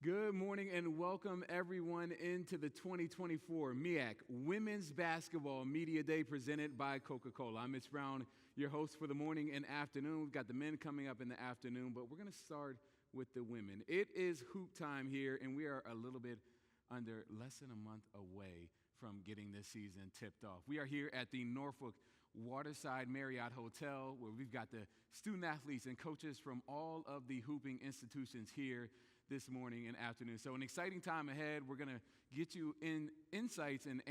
Good morning and welcome everyone into the 2024 MEAC Women's Basketball Media Day presented by Coca-Cola. I'm Mitch Brown, your host for the morning and afternoon. We've got the men coming up in the afternoon, but we're going to start with the women. It is hoop time here, and we are a little bit under less than a month away from getting this season tipped off. We are here at the Norfolk Waterside Marriott Hotel, where we've got the student athletes and coaches from all of the hooping institutions here this morning and afternoon. So an exciting time ahead. We're going to get you insights and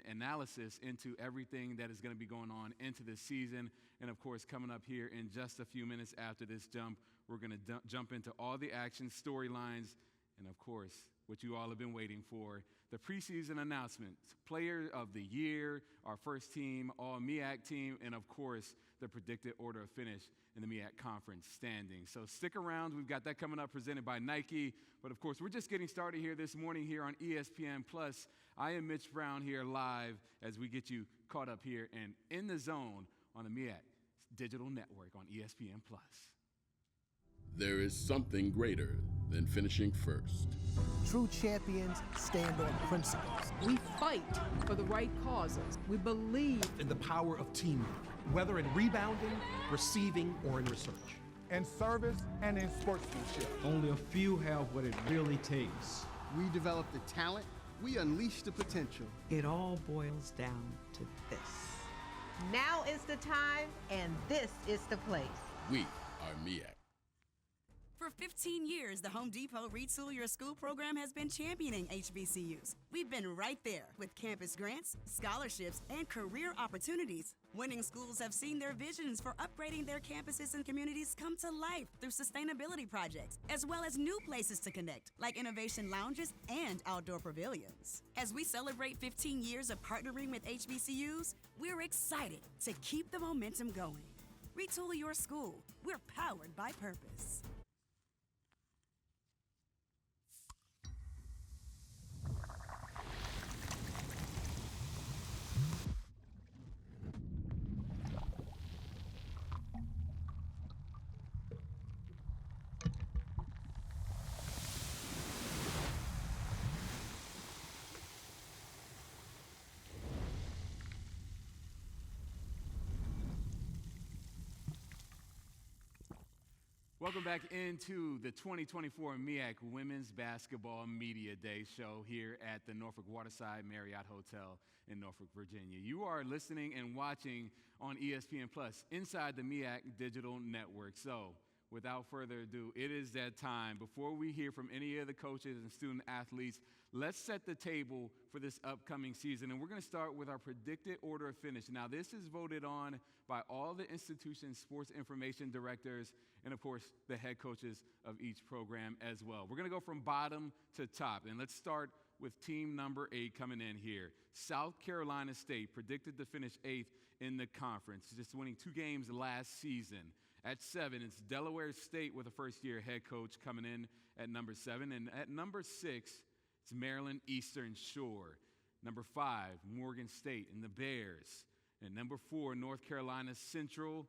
analysis into everything that is going to be going on into this season. And of course, coming up here in just a few minutes after this jump, we're going to jump into all the action, storylines, and of course, what you all have been waiting for, the preseason announcements, player of the year, our first team, all MEAC team, and of course, the predicted order of finish in the MEAC conference standings. So stick around. We've got that coming up presented by Nike. But of course, we're just getting started here this morning here on ESPN Plus. I am Mitch Brown here live as we get you caught up here and in the zone on the MEAC digital network on ESPN Plus. There is something greater than finishing first. True champions stand on principles. We fight for the right causes. We believe in the power of teamwork, whether in rebounding, receiving, or in research. In service and in sportsmanship. Only a few have what it really takes. We develop the talent, we unleash the potential. It all boils down to this. Now is the time, and this is the place. We are MEAC. For 15 years, the Home Depot Retool Your School program has been championing HBCUs. We've been right there with campus grants, scholarships, and career opportunities. Winning schools have seen their visions for upgrading their campuses and communities come to life through sustainability projects, as well as new places to connect, like innovation lounges and outdoor pavilions. As we celebrate 15 years of partnering with HBCUs, we're excited to keep the momentum going. Retool Your School. We're powered by purpose. Welcome back into the 2024 MEAC Women's Basketball Media Day show here at the Norfolk Waterside Marriott Hotel in Norfolk, Virginia. You are listening and watching on ESPN Plus inside the MEAC Digital Network. So, without further ado, it is that time. Before we hear from any of the coaches and student athletes, let's set the table for this upcoming season. And we're going to start with our predicted order of finish. Now, this is voted on by all the institution's sports information directors and, of course, the head coaches of each program as well. We're going to go from bottom to top. And let's start with team number 8 coming in here. South Carolina State predicted to finish 8th in the conference, just winning 2 games last season. At 7, it's Delaware State with a first-year head coach coming in at number 7. And at number 6, it's Maryland Eastern Shore. Number 5, Morgan State and the Bears. And number 4, North Carolina Central.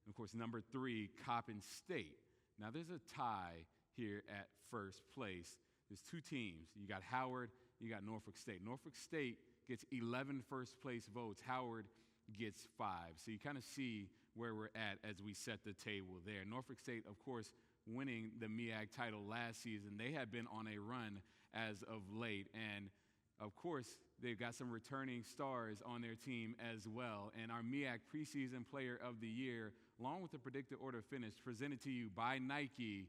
And, of course, number 3, Coppin State. Now, there's a tie here at first place. There's 2 teams. You got Howard, you got Norfolk State. Norfolk State gets 11 first-place votes. Howard gets 5. So you kind of see where we're at as we set the table there. Norfolk State, of course, winning the MEAC title last season. They have been on a run as of late. And, of course, they've got some returning stars on their team as well. And our MEAC preseason player of the year, along with the predicted order finish, presented to you by Nike.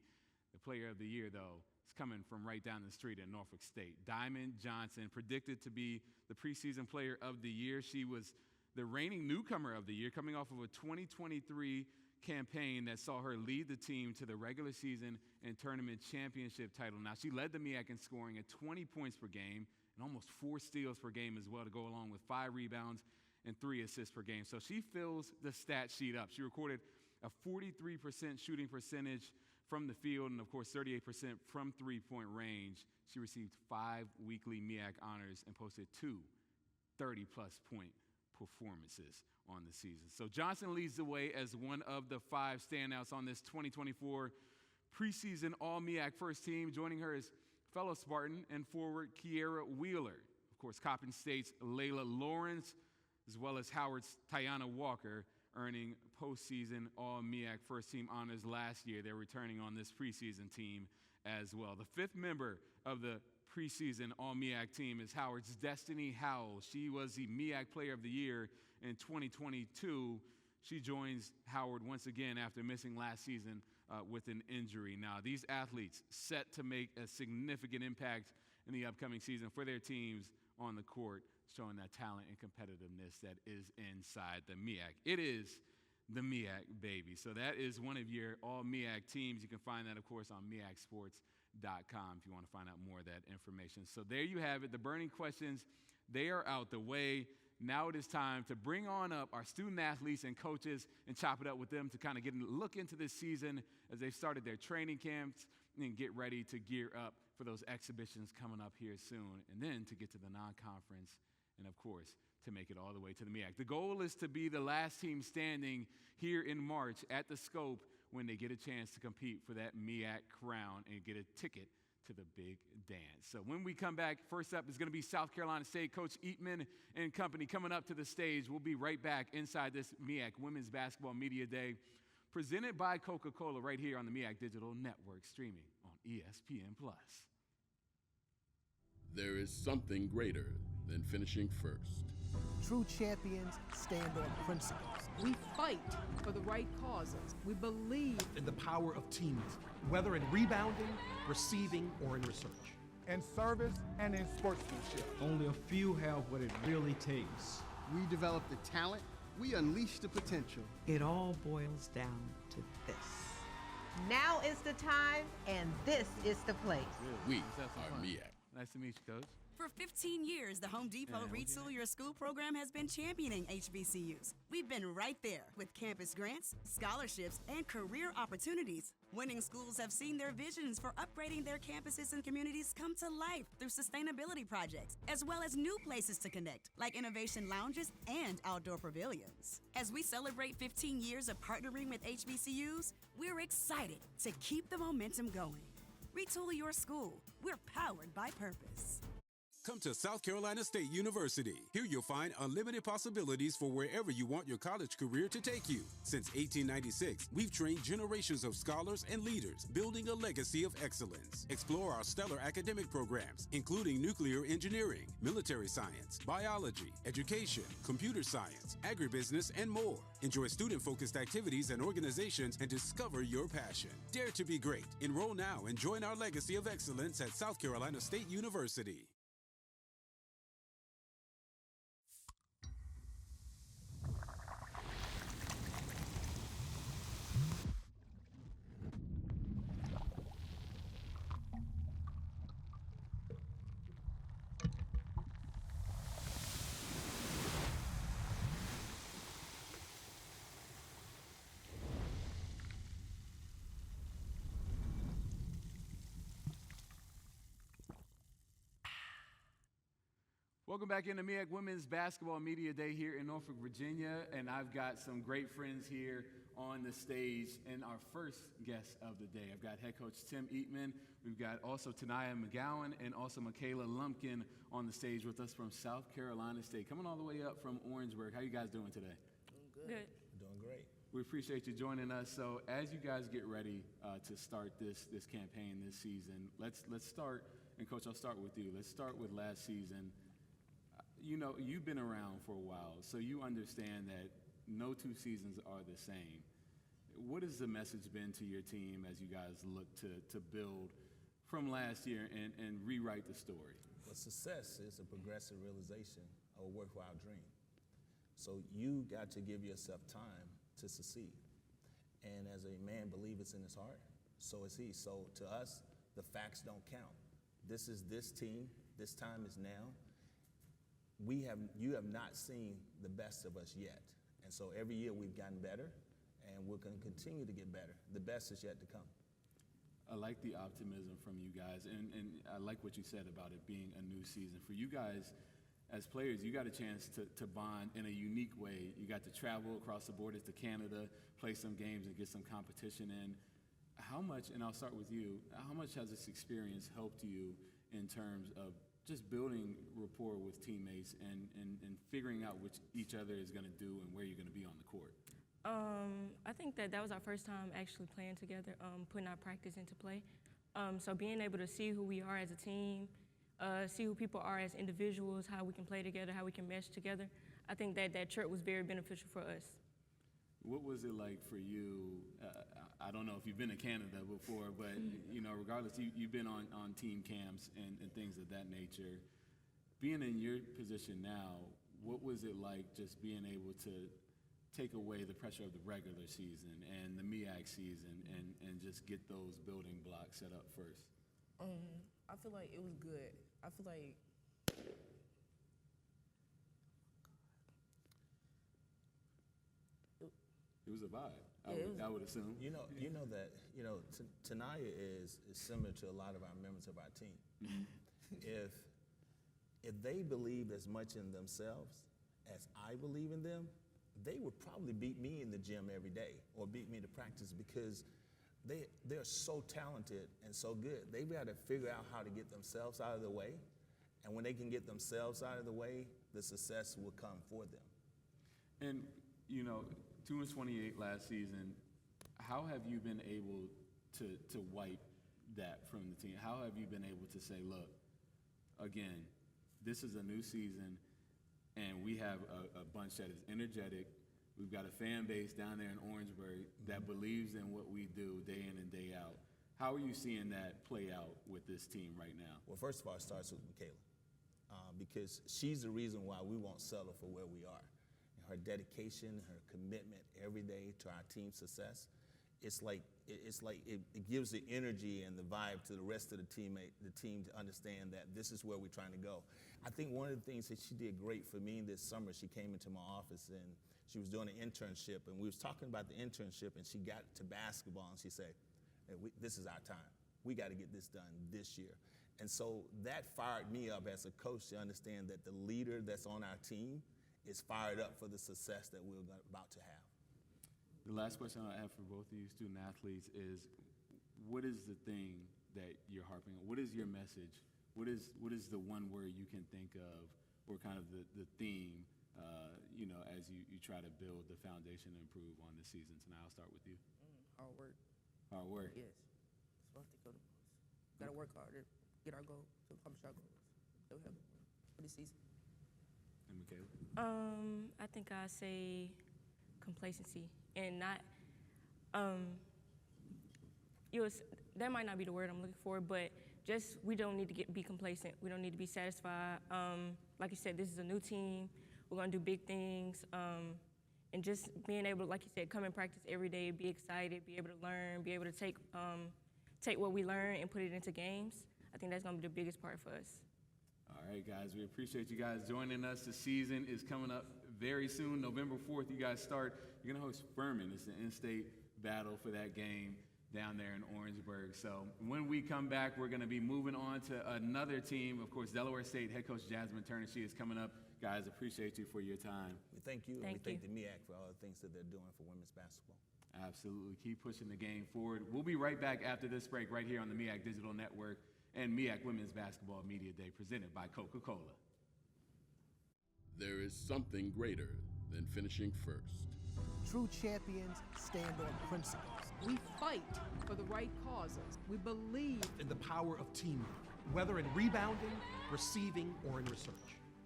The player of the year, though, is coming from right down the street in Norfolk State. Diamond Johnson, predicted to be the preseason player of the year. She was the reigning newcomer of the year, coming off of a 2023 campaign that saw her lead the team to the regular season and tournament championship title. Now, she led the MEAC in scoring at 20 points per game and almost 4 steals per game as well, to go along with 5 rebounds and 3 assists per game. So she fills the stat sheet up. She recorded a 43% shooting percentage from the field and, of course, 38% from three-point range. She received 5 weekly MEAC honors and posted 2 30-plus point performances on the season. So Johnson leads the way as one of the 5 standouts on this 2024 preseason All-MEAC first team. Joining her is fellow Spartan and forward Kiera Wheeler. Of course, Coppin State's Layla Lawrence, as well as Howard's Tiana Walker, earning postseason All-MEAC first team honors last year. They're returning on this preseason team as well. The fifth member of the preseason All-MEAC team is Howard's Destiny Howell. She was the MEAC Player of the Year in 2022. She joins Howard once again after missing last season with an injury. Now, these athletes set to make a significant impact in the upcoming season for their teams on the court, showing that talent and competitiveness that is inside the MEAC. It is the MEAC, baby. So that is one of your All-MEAC teams. You can find that, of course, on MEACsports.com if you want to find out more of that information. So there you have it. The burning questions, they are out the way. Now it is time to bring on up our student athletes and coaches and chop it up with them to kind of get a look into this season as they've started their training camps and get ready to gear up for those exhibitions coming up here soon, and then to get to the non-conference and, of course, to make it all the way to the MEAC. The goal is to be the last team standing here in March at the Scope when they get a chance to compete for that MEAC crown and get a ticket to the big dance. So when we come back, first up is going to be South Carolina State. Coach Eatman and company coming up to the stage. We'll be right back inside this MEAC Women's Basketball Media Day, presented by Coca-Cola right here on the MEAC Digital Network, streaming on ESPN+. There is something greater than finishing first. True champions stand on principles. We fight for the right causes. We believe In the power of teamwork, whether in rebounding, receiving, or in research. In service and in sportsmanship. Only a few have what it really takes. We develop the talent. We unleash the potential. It all boils down to this. Now is the time, and this is the place. We Let's have some are fun. MEAC. Nice to meet you, Coach. For 15 years, the Home Depot Retool Your School program has been championing HBCUs. We've been right there with campus grants, scholarships, and career opportunities. Winning schools have seen their visions for upgrading their campuses and communities come to life through sustainability projects, as well as new places to connect, like innovation lounges and outdoor pavilions. As we celebrate 15 years of partnering with HBCUs, we're excited to keep the momentum going. Retool your school. We're powered by purpose. Come to South Carolina State University. Here you'll find unlimited possibilities for wherever you want your college career to take you. Since 1896, we've trained generations of scholars and leaders, building a legacy of excellence. Explore our stellar academic programs, including nuclear engineering, military science, biology, education, computer science, agribusiness, and more. Enjoy student-focused activities and organizations and discover your passion. Dare to be great. Enroll now and join our legacy of excellence at South Carolina State University. Welcome back into MEAC Women's Basketball Media Day here in Norfolk, Virginia, and I've got some great friends here on the stage and our first guest of the day. I've got head coach Tim Eatman. We've got also Tanaya McGowan and also Michaela Lumpkin on the stage with us from South Carolina State, coming all the way up from Orangeburg. How you guys doing today? Good. Doing great. We appreciate you joining us. So as you guys get ready to start this campaign this season, let's start, and Coach, I'll start with you. Let's start with last season. You know, you've been around for a while, so you understand that no two seasons are the same. What has the message been to your team as you guys look to build from last year and rewrite the story? Well, success is a progressive realization of a worthwhile dream. So you got to give yourself time to succeed. And as a man believeth in his heart, so is he. So to us, the facts don't count. This is this team. This time is now. You have not seen the best of us yet. And so every year we've gotten better, and we're going to continue to get better. The best is yet to come. I like the optimism from you guys, and I like what you said about it being a new season. For you guys, as players, you got a chance to bond in a unique way. You got to travel across the borders to Canada, play some games, and get some competition in. how much, and I'll start with you, how much has this experience helped you in terms of just building rapport with teammates and figuring out which each other is going to do and where you're going to be on the court? I think that was our first time actually playing together, putting our practice into play. So being able to see who we are as a team, see who people are as individuals, how we can play together, how we can mesh together, I think that trip was very beneficial for us. What was it like for you? I don't know if you've been to Canada before, but you know, regardless, you've been on team camps and things of that nature. Being in your position now, what was it like just being able to take away the pressure of the regular season and the MEAC season and just get those building blocks set up first? I feel like it was good. I feel like it was a vibe. I would assume. Tanaya is similar to a lot of our members of our team. If they believed as much in themselves as I believe in them, they would probably beat me in the gym every day or beat me to practice because they're so talented and so good. They've got to figure out how to get themselves out of the way. And when they can get themselves out of the way, the success will come for them. And, 2-28 last season, how have you been able to wipe that from the team? How have you been able to say, look, again, this is a new season, and we have a bunch that is energetic. We've got a fan base down there in Orangeburg that believes in what we do day in and day out. How are you seeing that play out with this team right now? Well, first of all, it starts with Michaela, because she's the reason why we won't settle for where we are. Her dedication, her commitment every day to our team's success, it gives the energy and the vibe to the rest of the team to understand that this is where we're trying to go. I think one of the things that she did great for me this summer, she came into my office and she was doing an internship, and we was talking about the internship, and she got to basketball, and she said, hey, this is our time. We got to get this done this year. And so that fired me up as a coach to understand that the leader that's on our team is fired up for the success that we're about to have. The last question I have for both of you student athletes is, what is the thing that you're harping on? What is your message? What is the one word you can think of, or kind of the theme, as you try to build the foundation and improve on this season? Tonight, I'll start with you. Hard work. Hard work. Yes. That's what I think of the most. Gotta work harder, get our goal, to accomplish our goals. So we have for this season. And Michaela? I think I say complacency, and not that might not be the word I'm looking for, but just we don't need to be complacent. We don't need to be satisfied. Like you said, this is a new team. We're gonna do big things, and just being able to, like you said, come and practice every day, be excited, be able to learn, be able to take what we learn and put it into games. I think that's gonna be the biggest part for us. All right, guys, we appreciate you guys joining us. The season is coming up very soon. November 4th, you guys start. You're going to host Furman. It's the in-state battle for that game down there in Orangeburg. So when we come back, we're going to be moving on to another team. Of course, Delaware State head coach Jasmine Turner, she is coming up. Guys, appreciate you for your time. We thank you, and we thank the MEAC for all the things that they're doing for women's basketball. Absolutely. Keep pushing the game forward. We'll be right back after this break right here on the MEAC Digital Network and MEAC Women's Basketball Media Day presented by Coca-Cola. There is something greater than finishing first. True champions stand on principles. We fight for the right causes. We believe in the power of teamwork, whether in rebounding, receiving, or in research.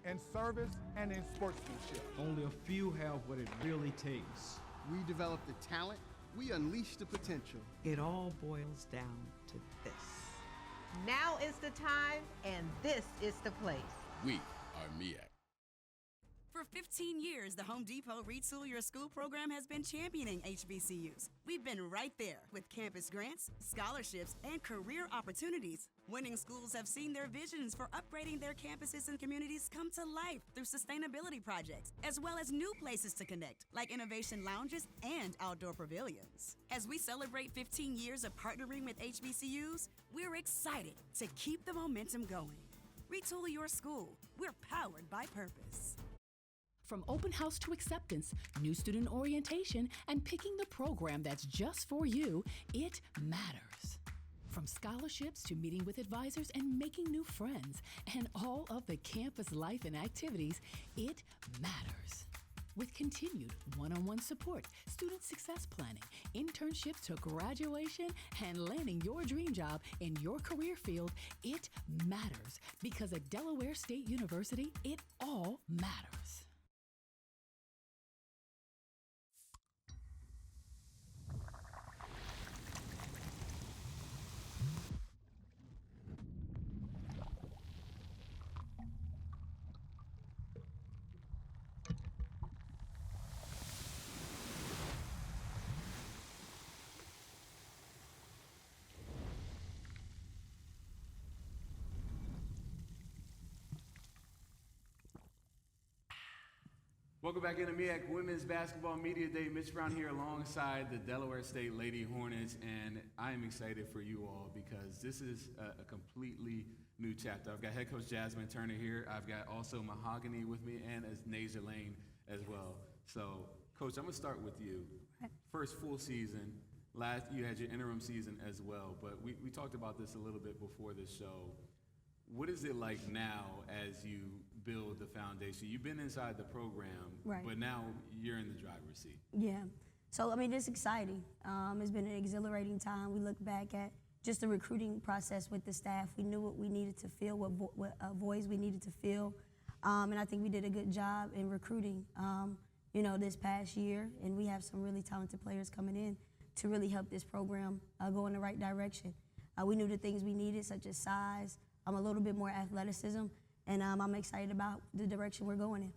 In service and in sportsmanship. Only a few have what it really takes. We develop the talent. We unleash the potential. It all boils down to this. Now is the time, and this is the place. We are MEAC. For 15 years, the Home Depot Retool Your School program has been championing HBCUs. We've been right there with campus grants, scholarships, and career opportunities. Winning schools have seen their visions for upgrading their campuses and communities come to life through sustainability projects, as well as new places to connect, like innovation lounges and outdoor pavilions. As we celebrate 15 years of partnering with HBCUs, we're excited to keep the momentum going. Retool your school. We're powered by purpose. From open house to acceptance, new student orientation, and picking the program that's just for you, it matters. From scholarships to meeting with advisors and making new friends, and all of the campus life and activities, it matters. With continued one-on-one support, student success planning, internships to graduation, and landing your dream job in your career field, it matters. Because at Delaware State University, it all matters. Welcome back into MEAC Women's Basketball Media Day. Mitch Brown here alongside the Delaware State Lady Hornets, and I am excited for you all because this is a completely new chapter. I've got head coach Jasmine Turner here. I've got also Mahogany with me and as Nasia Lane as well. So, Coach, I'm going to start with you. First full season. You had your interim season as well, but we talked about this a little bit before the show. What is it like now as you build the foundation? You've been inside the program, right, but now you're in the driver's seat. Yeah. So, I mean, it's exciting. It's been an exhilarating time. We look back at just the recruiting process with the staff. We knew what we needed to fill, what voids we needed to fill. And I think we did a good job in recruiting, this past year. And we have some really talented players coming in to really help this program go in the right direction. We knew the things we needed, such as size, a little bit more athleticism, and I'm excited about the direction we're going in.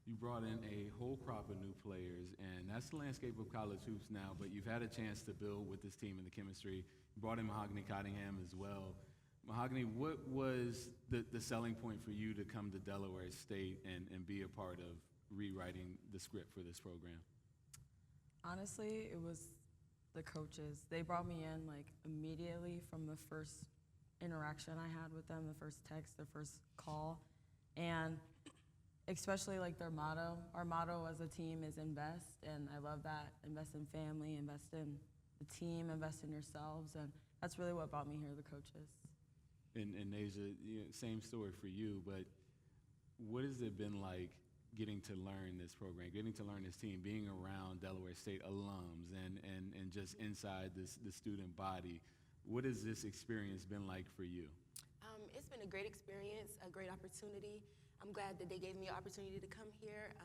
You brought in a whole crop of new players, and that's the landscape of college hoops now, but you've had a chance to build with this team and the chemistry. You brought in Mahogany Cottingham as well. Mahogany, what was the selling point for you to come to Delaware State and be a part of rewriting the script for this program? Honestly, it was the coaches. They brought me in immediately from the first interaction I had with them, the first text, their first call, and especially their motto. Our motto as a team is invest, and I love that. Invest in family, invest in the team, invest in yourselves, and that's really what brought me here, the coaches. And Nasia, same story for you, but what has it been like getting to learn this program, getting to learn this team, being around Delaware State alums and just inside the student body? What has this experience been like for you? It's been a great experience, a great opportunity. I'm glad that they gave me an opportunity to come here.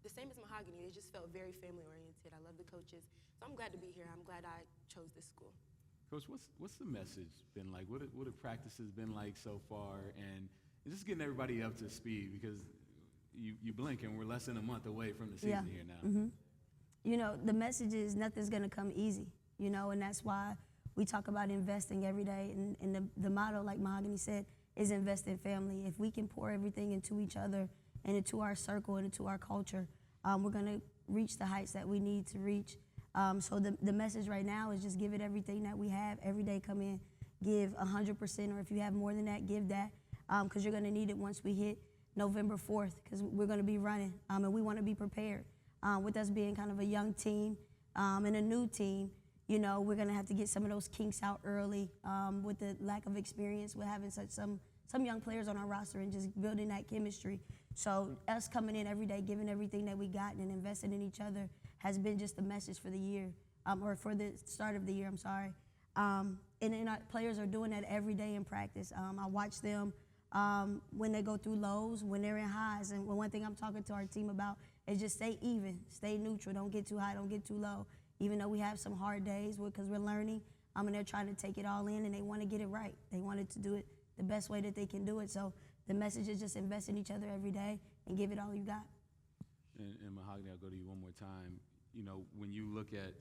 The same as Mahogany, they just felt very family-oriented. I love the coaches, so I'm glad to be here. I'm glad I chose this school. Coach, what's the message been like? What have practices been like so far? And just getting everybody up to speed, because you blink and we're less than a month away from the season here now. Mm-hmm. The message is nothing's going to come easy, and that's why we talk about investing every day, and the motto, like Mahogany said, is invest in family. If we can pour everything into each other and into our circle and into our culture, we're going to reach the heights that we need to reach. So the message right now is just give it everything that we have. Every day come in, give 100%, or if you have more than that, give that, because you're going to need it once we hit November 4th, because we're going to be running, and we want to be prepared. With us being kind of a young team and a new team, we're going to have to get some of those kinks out early with the lack of experience with having some young players on our roster and just building that chemistry. So us coming in every day, giving everything that we got and investing in each other has been just the message for the year, or for the start of the year, I'm sorry. And then our players are doing that every day in practice. I watch them when they go through lows, when they're in highs. And one thing I'm talking to our team about is just stay even, stay neutral, don't get too high, don't get too low. Even though we have some hard days because we're learning, and they're trying to take it all in, and they want to get it right. They wanted to do it the best way that they can do it. So the message is just invest in each other every day and give it all you got. And Mahogany, I'll go to you one more time. When you look at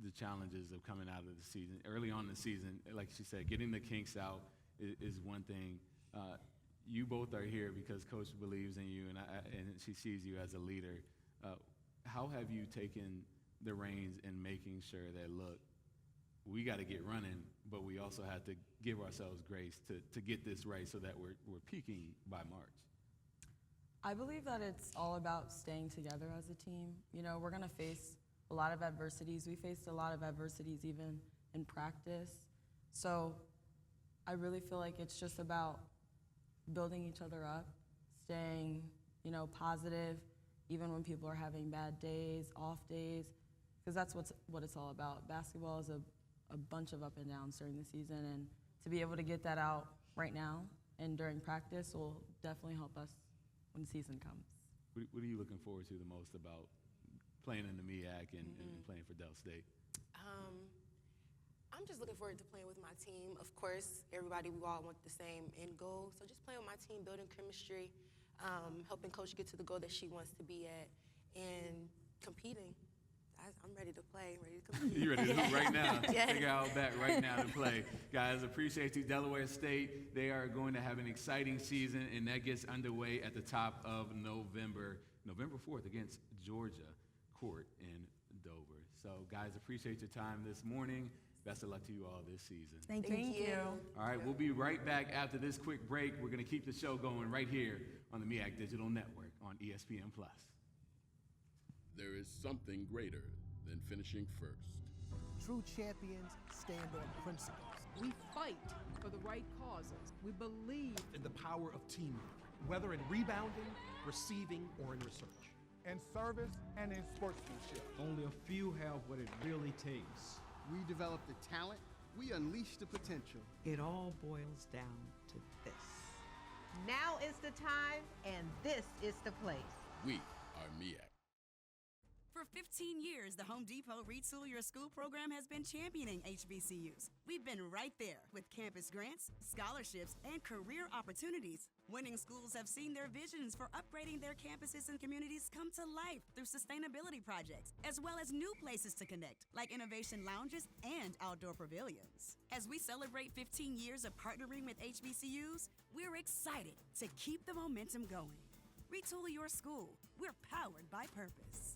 the challenges of coming out of the season, early on in the season, like she said, getting the kinks out is one thing. You both are here because Coach believes in you, and she sees you as a leader. How have you taken the reins in making sure that, look, we got to get running, but we also have to give ourselves grace to get this right so that we're peaking by March? I believe that it's all about staying together as a team. You know, we're going to face a lot of adversities. We faced a lot of adversities even in practice. So I really feel like it's just about building each other up, staying, you know, positive, even when people are having bad days, off days, because that's what it's all about. Basketball is a bunch of up and downs during the season, and to be able to get that out right now and during practice will definitely help us when the season comes. What are you looking forward to the most about playing in the MEAC and playing for Del State? I'm just looking forward to playing with my team. Of course, everybody, we all want the same end goal. So just playing with my team, building chemistry, helping Coach get to the goal that she wants to be at, and competing. I'm ready to play, ready to compete. You ready to hoop right now? Yes. Take out back right now to play. Guys, appreciate you. Delaware State, they are going to have an exciting season, and that gets underway at the top of November 4th against Georgia Court in Dover. So, guys, appreciate your time this morning. Best of luck to you all this season. Thank you. All right, we'll be right back after this quick break. We're going to keep the show going right here on the MEAC Digital Network on ESPN+. There is something greater than finishing first. True champions stand on principles. We fight for the right causes. We believe In the power of teamwork, whether in rebounding, receiving, or in research. In service and in sportsmanship. Only a few have what it really takes. We develop the talent, we unleash the potential. It all boils down to this. Now is the time, and this is the place. We are MEAC. For 15 years, the Home Depot Retool Your School program has been championing HBCUs. We've been right there with campus grants, scholarships, and career opportunities. Winning schools have seen their visions for upgrading their campuses and communities come to life through sustainability projects, as well as new places to connect, like innovation lounges and outdoor pavilions. As we celebrate 15 years of partnering with HBCUs, we're excited to keep the momentum going. Retool your school. We're powered by purpose.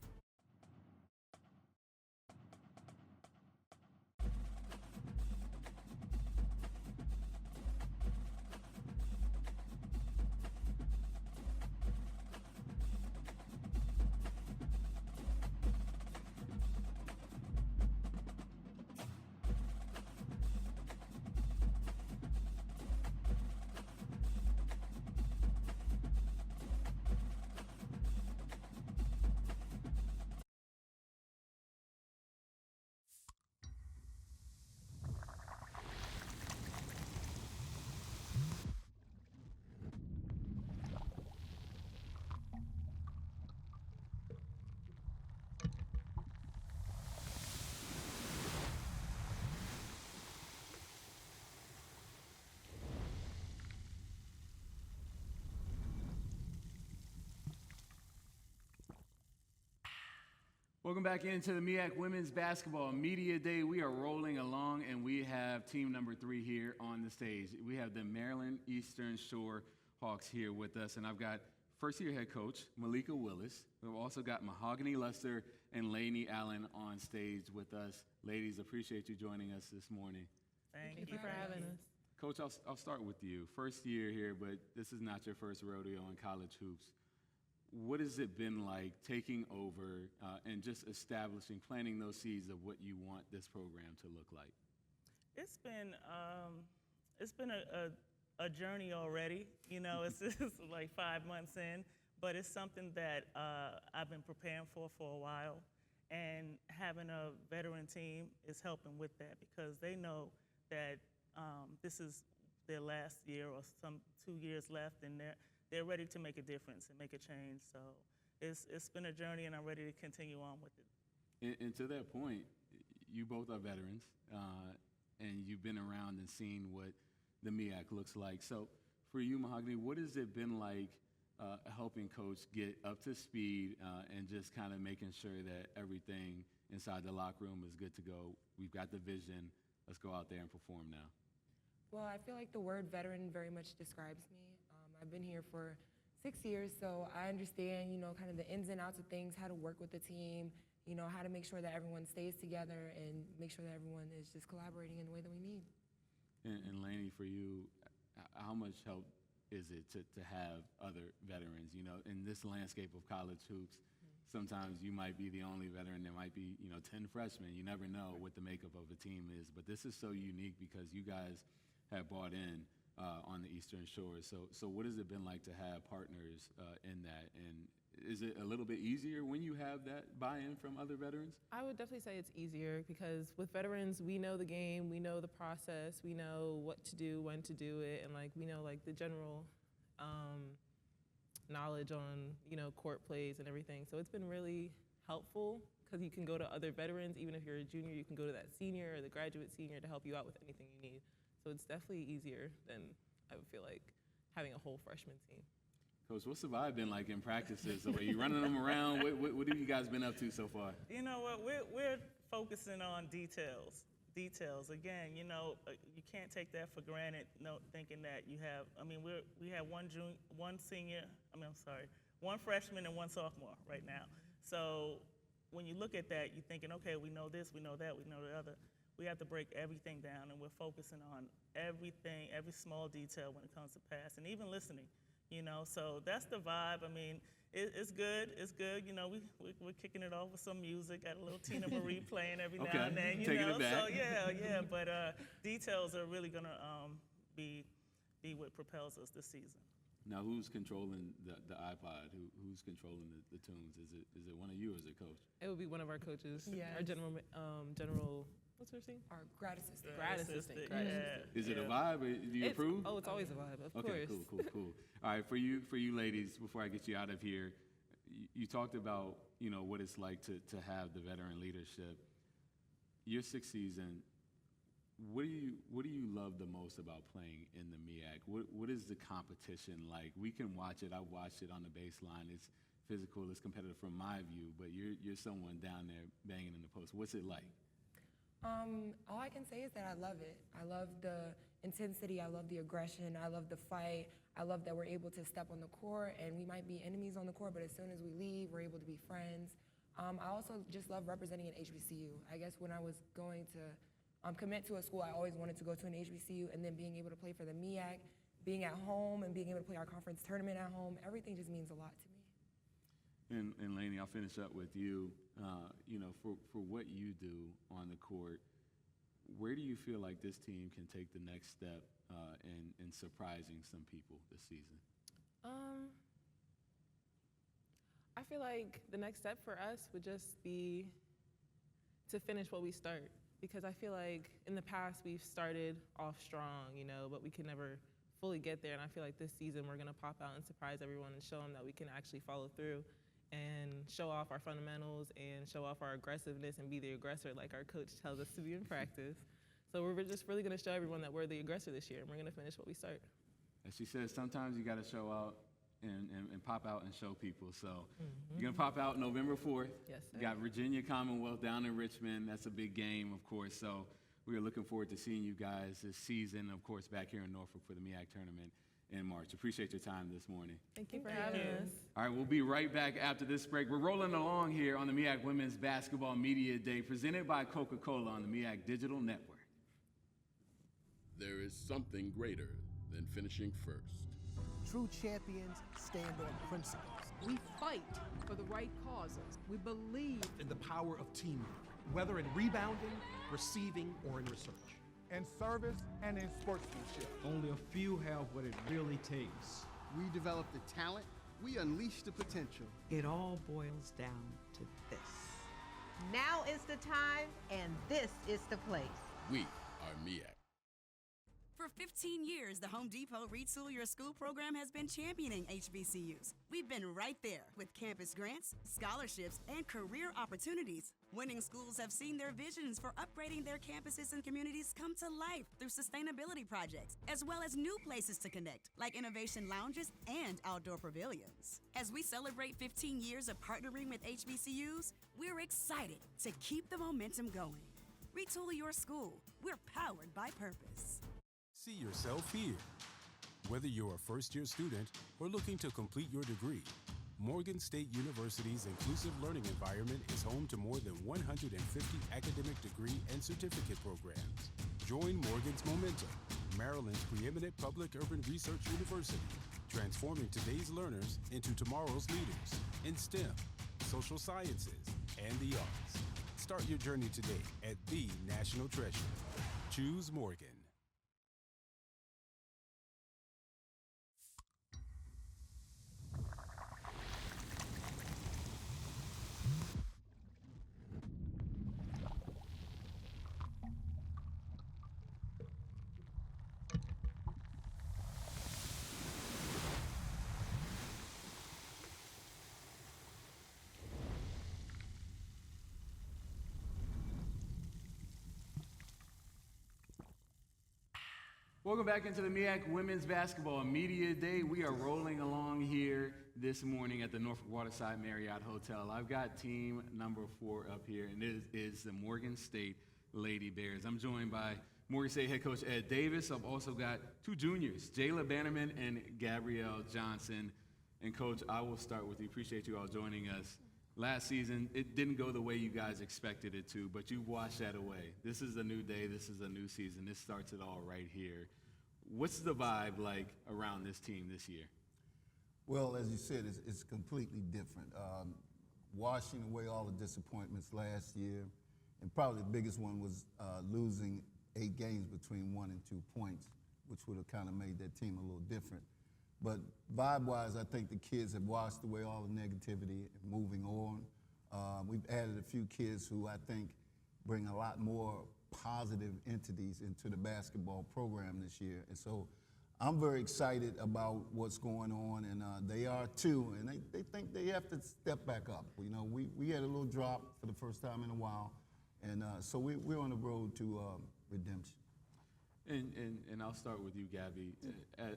Welcome back into the MEAC Women's Basketball Media Day. We are rolling along, and we have team number 3 here on the stage. We have the Maryland Eastern Shore Hawks here with us, and I've got first-year head coach Malika Willis. We've also got Mahogany Lester and Lainey Allen on stage with us. Ladies, appreciate you joining us this morning. Thank you for having us. Coach, I'll start with you. First year here, but this is not your first rodeo in college hoops. What has it been like taking over and just establishing, planting those seeds of what you want this program to look like? It's been a journey already. You know, it's like 5 months in, but it's something that I've been preparing for a while. And having a veteran team is helping with that because they know that this is their last year or some 2 years left, and they're ready to make a difference and make a change. So it's been a journey, and I'm ready to continue on with it. And to that point, you both are veterans, and you've been around and seen what the MEAC looks like. So for you, Mahogany, what has it been like helping Coach get up to speed and just kind of making sure that everything inside the locker room is good to go? We've got the vision. Let's go out there and perform now. Well, I feel like the word veteran very much describes me. I've been here for 6 years, so I understand, you know, kind of the ins and outs of things, how to work with the team, you know, how to make sure that everyone stays together and make sure that everyone is just collaborating in the way that we need. And Lainey, for you, how much help is it to have other veterans? You know, in this landscape of college hoops, sometimes you might be the only veteran. There might be, 10 freshmen. You never know what the makeup of a team is. But this is so unique because you guys have bought in on the Eastern Shore. So what has it been like to have partners in that? And is it a little bit easier when you have that buy-in from other veterans? I would definitely say it's easier because with veterans, we know the game, we know the process, we know what to do, when to do it, and we know the general knowledge on court plays and everything. So it's been really helpful because you can go to other veterans. Even if you're a junior, you can go to that senior or the graduate senior to help you out with anything you need. So it's definitely easier than I would feel like having a whole freshman team. Coach, what's the vibe been like in practices? Are you running them around? What have you guys been up to so far? You know what? We're focusing on details. Details. Again, you can't take that for granted. No, thinking that you have. We have one freshman and one sophomore right now. So when you look at that, you're thinking, okay, we know this, we know that, we know the other. We have to break everything down, and we're focusing on everything, every small detail when it comes to pass, and even listening. So that's the vibe. It's good. It's good. We're kicking it off with some music. Got a little Tina Marie playing every now and then. Taking it back. So yeah. But details are really gonna be what propels us this season. Now, who's controlling the iPod? Who's controlling the tunes? Is it one of you or is it Coach? It would be one of our coaches. Yes. Our general. What's her name? Our grad assistant. Grad assistant. Is it a vibe? Or do you approve? Oh, it's always a vibe, of course. Okay, cool. All right, for you ladies, before I get you out of here, you talked about what it's like to have the veteran leadership. Your sixth season. What do you love the most about playing in the MEAC? What is the competition like? We can watch it. I watched it on the baseline. It's physical. It's competitive from my view. But you're someone down there banging in the post. What's it like? All I can say is that I love it. I love the intensity. I love the aggression. I love the fight. I love that we're able to step on the court, and we might be enemies on the court, but as soon as we leave, we're able to be friends. I also just love representing an HBCU. I guess when I was going to commit to a school, I always wanted to go to an HBCU, and then being able to play for the MEAC, being at home, and being able to play our conference tournament at home, everything just means a lot to me. And Lainey, I'll finish up with you. For what you do on the court, where do you feel like this team can take the next step in surprising some people this season? I feel like the next step for us would just be to finish what we start. Because I feel like in the past we've started off strong, but we could never fully get there. And I feel like this season we're going to pop out and surprise everyone and show them that we can actually follow through and show off our fundamentals and show off our aggressiveness and be the aggressor like our coach tells us to be in practice. So we're just really going to show everyone that we're the aggressor this year, and we're going to finish what we start. As she says, sometimes you got to show out and pop out and show people. So you're going to pop out November 4th. Yes, sir. You got Virginia Commonwealth down in Richmond. That's a big game, of course. So we are looking forward to seeing you guys this season, of course, back here in Norfolk for the MEAC tournament in March. Appreciate your time this morning. Thank you for having us. All right, we'll be right back after this break. We're rolling along here on the MEAC Women's Basketball Media Day, presented by Coca-Cola on the MEAC Digital Network. There is something greater than finishing first. True champions stand on principles. We fight for the right causes. We believe in the power of teamwork, whether in rebounding, receiving, or in research. In service and in sportsmanship. Only a few have what it really takes. We develop the talent, we unleash the potential. It all boils down to this. Now is the time, and this is the place. We are MEAC. For 15 years, the Home Depot Retool Your School program has been championing HBCUs. We've been right there with campus grants, scholarships, and career opportunities. Winning schools have seen their visions for upgrading their campuses and communities come to life through sustainability projects, as well as new places to connect, like innovation lounges and outdoor pavilions. As we celebrate 15 years of partnering with HBCUs, we're excited to keep the momentum going. Retool your school. We're powered by purpose. See yourself here. Whether you're a first-year student or looking to complete your degree, Morgan State University's inclusive learning environment is home to more than 150 academic degree and certificate programs. Join Morgan's momentum. Maryland's preeminent public urban research university, transforming today's learners into tomorrow's leaders in STEM, social sciences, and the arts. Start your journey today at the National Treasure. Choose Morgan. Welcome back into the MEAC Women's Basketball Media Day. We are rolling along here this morning at the Norfolk Waterside Marriott Hotel. I've got team number 4 up here, and it is the Morgan State Lady Bears. I'm joined by Morgan State head coach Ed Davis. I've also got 2 juniors, Jayla Bannerman and Gabrielle Johnson. And Coach, I will start with you. Appreciate you all joining us. Last season, it didn't go the way you guys expected it to, but you washed that away. This is a new day. This is a new season. This starts it all right here. What's the vibe like around this team this year? Well, as you said, it's completely different. Washing away all the disappointments last year, and probably the biggest one was losing 8 games between 1 and 2 points, which would have kind of made that team a little different. But vibe-wise, I think the kids have washed away all the negativity and moving on. We've added a few kids who I think bring a lot more positive entities into the basketball program this year. And so I'm very excited about what's going on, and they are too, and they think they have to step back up. You know, we had a little drop for the first time in a while, and so we're on the road to redemption. And I'll start with you, Gabby.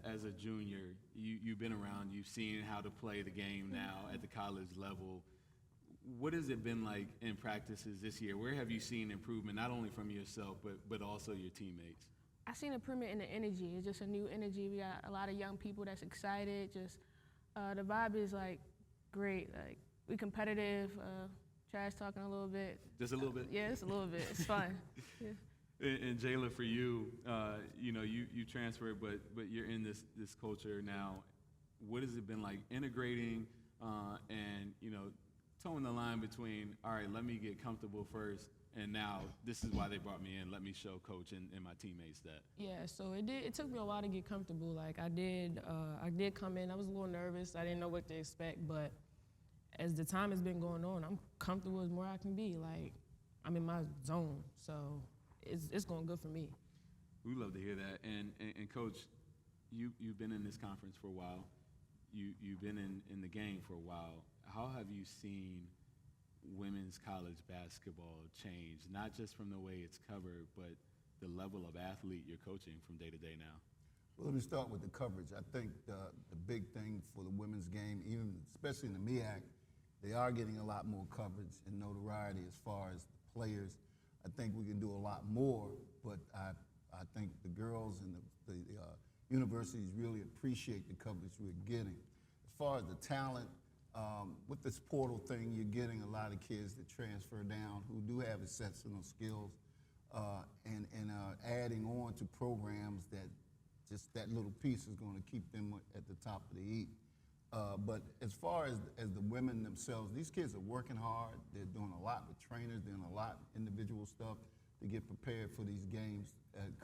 As a junior, you've been around, you've seen how to play the game now at the college level. What has it been like in practices this year? Where have you seen improvement, not only from yourself, but also your teammates? I've seen improvement in the energy. It's just a new energy. We got a lot of young people that's excited. Just the vibe is like great. Like we competitive, trash talking a little bit. Just a little bit? Yeah, just a little bit. It's fun. Yeah. And Jayla, for you, you know, you transferred, but you're in this culture now. What has it been like integrating and, you know, towing the line between, all right, let me get comfortable first, and now this is why they brought me in. Let me show coach and my teammates that. Yeah, so it took me a while to get comfortable. Like I did come in. I was a little nervous. I didn't know what to expect, but as the time has been going on, I'm comfortable as more I can be. Like I'm in my zone, so it's going good for me. We love to hear that. And Coach, you've been in this conference for a while. You've been in the game for a while. How have you seen women's college basketball change, not just from the way it's covered, but the level of athlete you're coaching from day to day now? Well, let me start with the coverage. I think the big thing for the women's game, even especially in the MEAC, they are getting a lot more coverage and notoriety as far as the players. I think we can do a lot more, but I think the girls and the universities really appreciate the coverage we're getting. As far as the talent, with this portal thing, you're getting a lot of kids that transfer down who do have exceptional skills and adding on to programs that just that little piece is going to keep them at the top of the heap. But as far as the women themselves, these kids are working hard. They're doing a lot with trainers, doing a lot individual stuff to get prepared for these games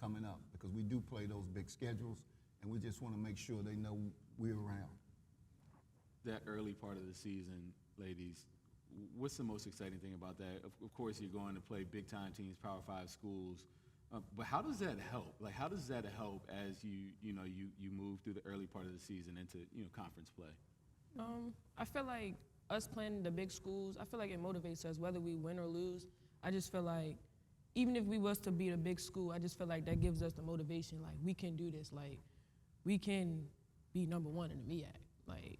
coming up, because we do play those big schedules, and we just want to make sure they know we're around. That early part of the season, ladies, what's the most exciting thing about that? Of course, you're going to play big-time teams, Power 5 schools, but how does that help? Like, how does that help as you move through the early part of the season into conference play? I feel like us playing the big schools, I feel like it motivates us whether we win or lose. I just feel like even if we was to beat a big school, I just feel like that gives us the motivation. Like we can do this. Like we can be number 1 in the MEAC. Like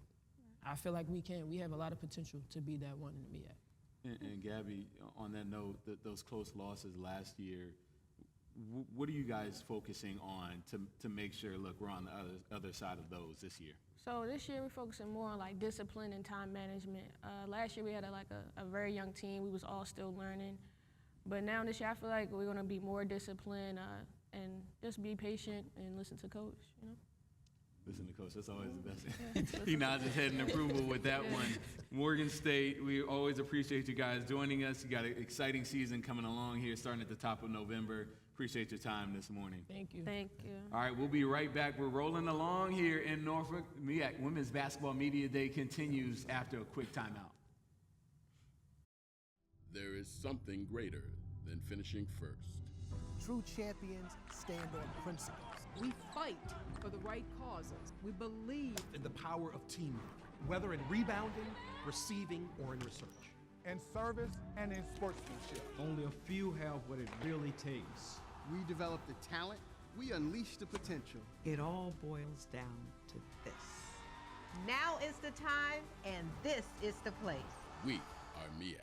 I feel like we can. We have a lot of potential to be that one in the MEAC. And Gabby, on that note, those close losses last year, what are you guys focusing on to make sure, look, we're on the other side of those this year? So this year we're focusing more on like discipline and time management. Last year we had a very young team. We was all still learning. But now this year I feel like we're going to be more disciplined and just be patient and listen to coach, you know? Listen to Coach, that's always the best. He nods his head in approval with that one. Morgan State, we always appreciate you guys joining us. You got an exciting season coming along here, starting at the top of November. Appreciate your time this morning. Thank you. Thank you. All right, we'll be right back. We're rolling along here in Norfolk. MEAC Women's Basketball Media Day continues after a quick timeout. There is something greater than finishing first. True champions stand on principles. We fight for the right causes. We believe in the power of teamwork, whether in rebounding, receiving, or in research. In service and in sportsmanship. Only a few have what it really takes. We develop the talent, we unleash the potential. It all boils down to this. Now is the time, and this is the place. We are MEAC.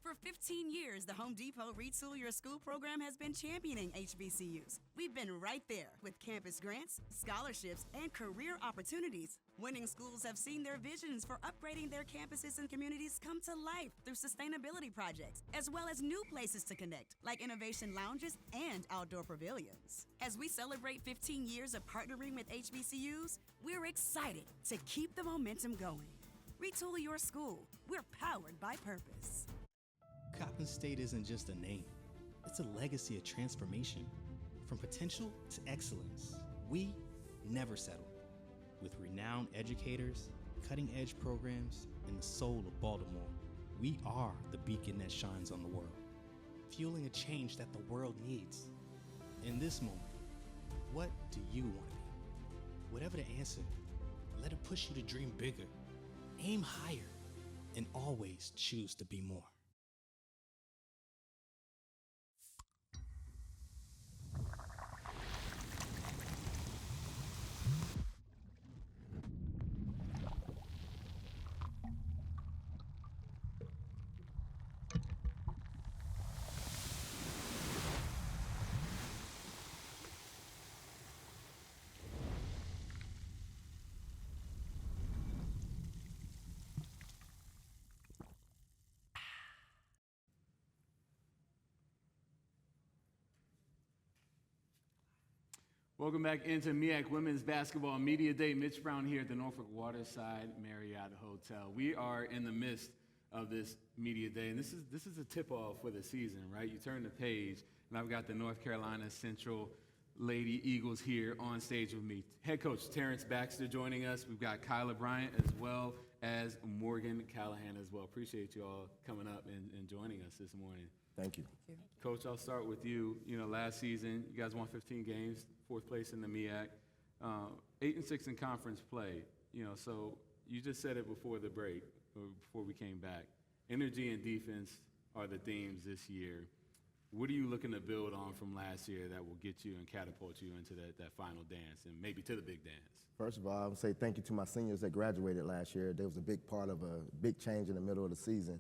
For 15 years, the Home Depot Retool Your School program has been championing HBCUs. We've been right there with campus grants, scholarships, and career opportunities. Winning schools have seen their visions for upgrading their campuses and communities come to life through sustainability projects, as well as new places to connect, like innovation lounges and outdoor pavilions. As we celebrate 15 years of partnering with HBCUs, we're excited to keep the momentum going. Retool Your School. We're powered by purpose. Coppin State isn't just a name, it's a legacy of transformation. From potential to excellence, we never settle. With renowned educators, cutting-edge programs, and the soul of Baltimore, we are the beacon that shines on the world, fueling a change that the world needs. In this moment, what do you want to be? Whatever the answer, let it push you to dream bigger, aim higher, and always choose to be more. Welcome back into MEAC Women's Basketball Media Day. Mitch Brown here at the Norfolk Waterside Marriott Hotel. We are in the midst of this Media Day, and this is a tip-off for the season, right? You turn the page, and I've got the North Carolina Central Lady Eagles here on stage with me. Head coach Terrence Baxter joining us. We've got Kyla Bryant as well as Morgan Callahan as well. Appreciate you all coming up and joining us this morning. Thank you. Coach, I'll start with you. You know, last season, you guys won 15 games, 4th place in the MEAC, 8-6 in conference play. You know, so you just said it before the break, or before we came back. Energy and defense are the themes this year. What are you looking to build on from last year that will get you and catapult you into that final dance and maybe to the big dance? First of all, I would say thank you to my seniors that graduated last year. There was a big part of a big change in the middle of the season.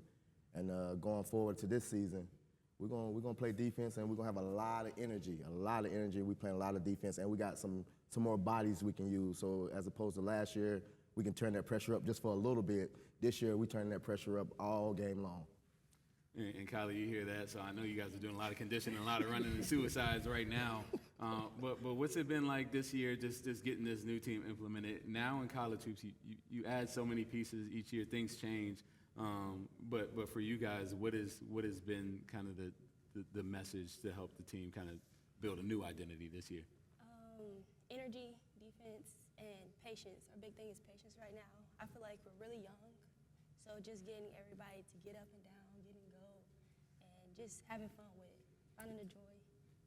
And going forward to this season, we're gonna play defense, and we're gonna have a lot of energy. We playing a lot of defense, and we got some more bodies we can use. So as opposed to last year, we can turn that pressure up just for a little bit. This year, we turn that pressure up all game long. And Kylie, you hear that, so I know you guys are doing a lot of conditioning, a lot of running and suicides right now. But what's it been like this year, just getting this new team implemented? Now in college hoops, you add so many pieces each year, things change. But for you guys, what has been kind of the message to help the team kind of build a new identity this year? Energy, defense, and patience. Our big thing is patience right now. I feel like we're really young, so just getting everybody to get up and down, get and go, and just having fun with it, finding the joy.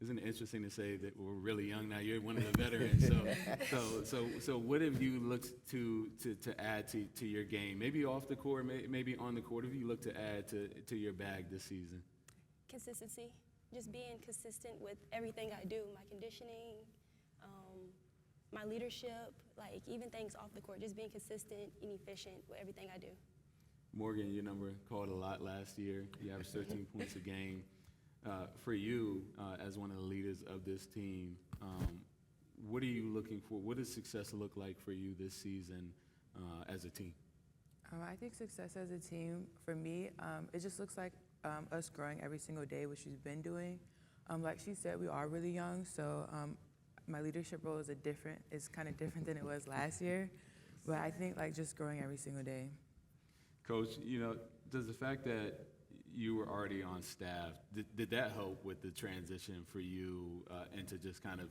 Isn't it interesting to say that we're really young now? You're one of the veterans. So what have you looked to add to your game? Maybe off the court, maybe on the court. Have you looked to add to your bag this season? Consistency. Just being consistent with everything I do. My conditioning, my leadership, like even things off the court. Just being consistent and efficient with everything I do. Morgan, your number called a lot last year. You averaged 13 points a game. For you, as one of the leaders of this team, what are you looking for? What does success look like for you this season as a team? I think success as a team, for me, it just looks like us growing every single day, which we've been doing. Like she said, we are really young, so my leadership role is kind of different than it was last year. But I think like just growing every single day. Coach, does the fact that you were already on staff, did that help with the transition for you into just kind of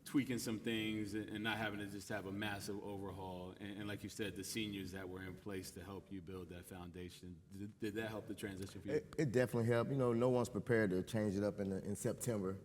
tweaking some things and not having to just have a massive overhaul? And like you said, the seniors that were in place to help you build that foundation, did that help the transition for you? It definitely helped. No one's prepared to change it up in September.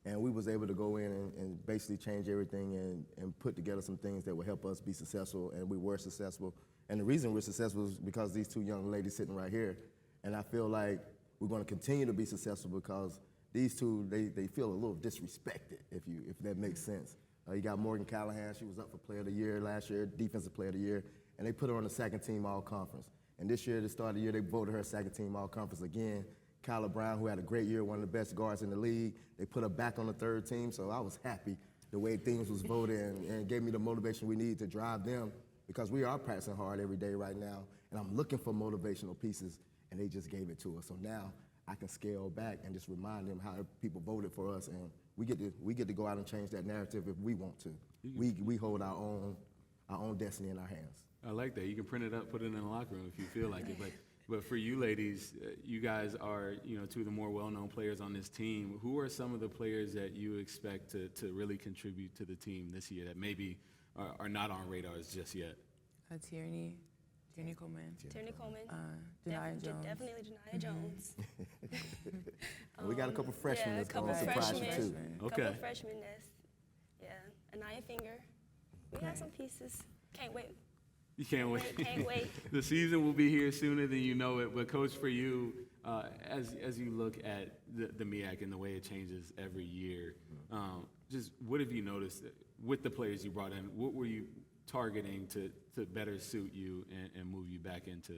And we was able to go in and basically change everything and put together some things that would help us be successful, and we were successful. And the reason we're successful is because these two young ladies sitting right here. And I feel like we're going to continue to be successful because these two, they feel a little disrespected, if that makes sense. You got Morgan Callahan, she was up for Player of the Year last year, Defensive Player of the Year, and they put her on the second team All-Conference. And this year, at the start of the year, they voted her second team All-Conference again. Kyla Brown, who had a great year, one of the best guards in the league, they put her back on the third team, so I was happy the way things was voted and gave me the motivation we need to drive them, because we are practicing hard every day right now, and I'm looking for motivational pieces, and they just gave it to us. So now I can scale back and just remind them how people voted for us, and we get to go out and change that narrative if we want to. We hold our own destiny in our hands. I like that. You can print it up, put it in the locker room if you feel like it. But for you ladies, you guys are two of the more well-known players on this team. Who are some of the players that you expect to really contribute to the team this year that maybe are not on radars just yet? Tierney Coleman. Tierney Coleman. Janiyah Jones. Definitely Janiyah Jones. We got a couple freshmen that's going to surprise you too. Okay. Couple freshmen Anaya Finger. We have some pieces. Can't wait. You can't wait. Can't wait. The season will be here sooner than you know it. But Coach, for you, as you look at the MEAC and the way it changes every year, just what have you noticed with the players you brought in? What were you targeting to better suit you and move you back into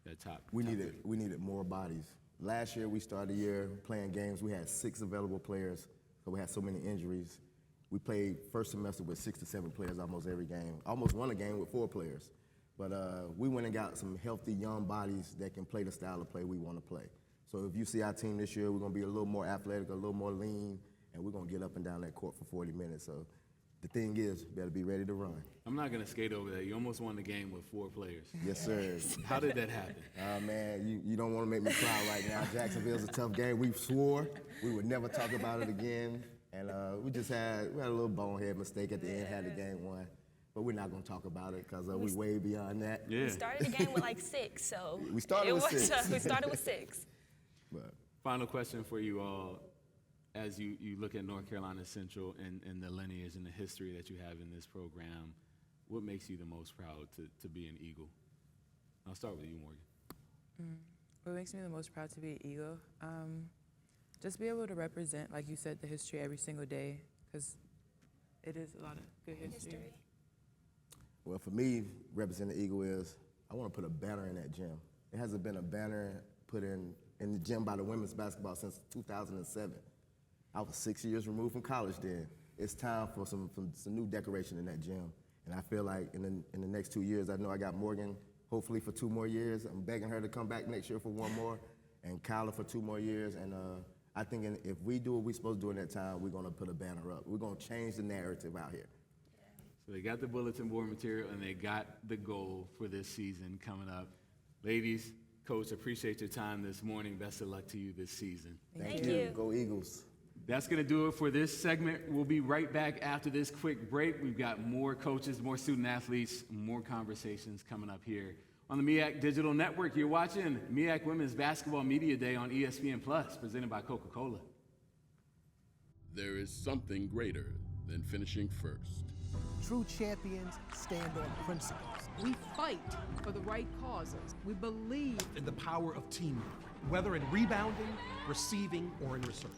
that top? We needed more bodies. Last year we started the year playing games. We had 6 available players, so we had so many injuries. We played first semester with 6 to 7 players almost every game. Almost won a game with 4 players. But we went and got some healthy young bodies that can play the style of play we want to play. So if you see our team this year, we're going to be a little more athletic, a little more lean, and we're going to get up and down that court for 40 minutes. So the thing is, you better be ready to run. I'm not going to skate over that. You almost won the game with 4 players. Yes, sir. How did that happen? Man, you don't want to make me cry right now. Jacksonville's a tough game. We swore we would never talk about it again. And we had a little bonehead mistake at the end, had the game won. But we're not going to talk about it because we're way beyond that. Yeah. We started the game with like 6, so. We started with 6. We started with 6. But final question for you all. As you look at North Carolina Central and the lineage and the history that you have in this program, what makes you the most proud to be an Eagle? I'll start with you, Morgan. What makes me the most proud to be an Eagle? Just be able to represent, like you said, the history every single day, because it is a lot of good history. Well, for me, representing the Eagle is I want to put a banner in that gym. There hasn't been a banner put in the gym by the women's basketball since 2007. I was 6 years removed from college then. It's time for some new decoration in that gym. And I feel like in the next 2 years, I know I got Morgan, hopefully for 2 more years. I'm begging her to come back next year for 1 more, and Kyla for 2 more years. And I think if we do what we're supposed to do in that time, we're going to put a banner up. We're going to change the narrative out here. So they got the bulletin board material, and they got the goal for this season coming up. Ladies, Coach, appreciate your time this morning. Best of luck to you this season. Thank you. Go Eagles. That's going to do it for this segment. We'll be right back after this quick break. We've got more coaches, more student athletes, more conversations coming up here on the MEAC Digital Network. You're watching MEAC Women's Basketball Media Day on ESPN+, presented by Coca-Cola. There is something greater than finishing first. True champions stand on principles. We fight for the right causes. We believe in the power of teamwork, whether in rebounding, receiving, or in research.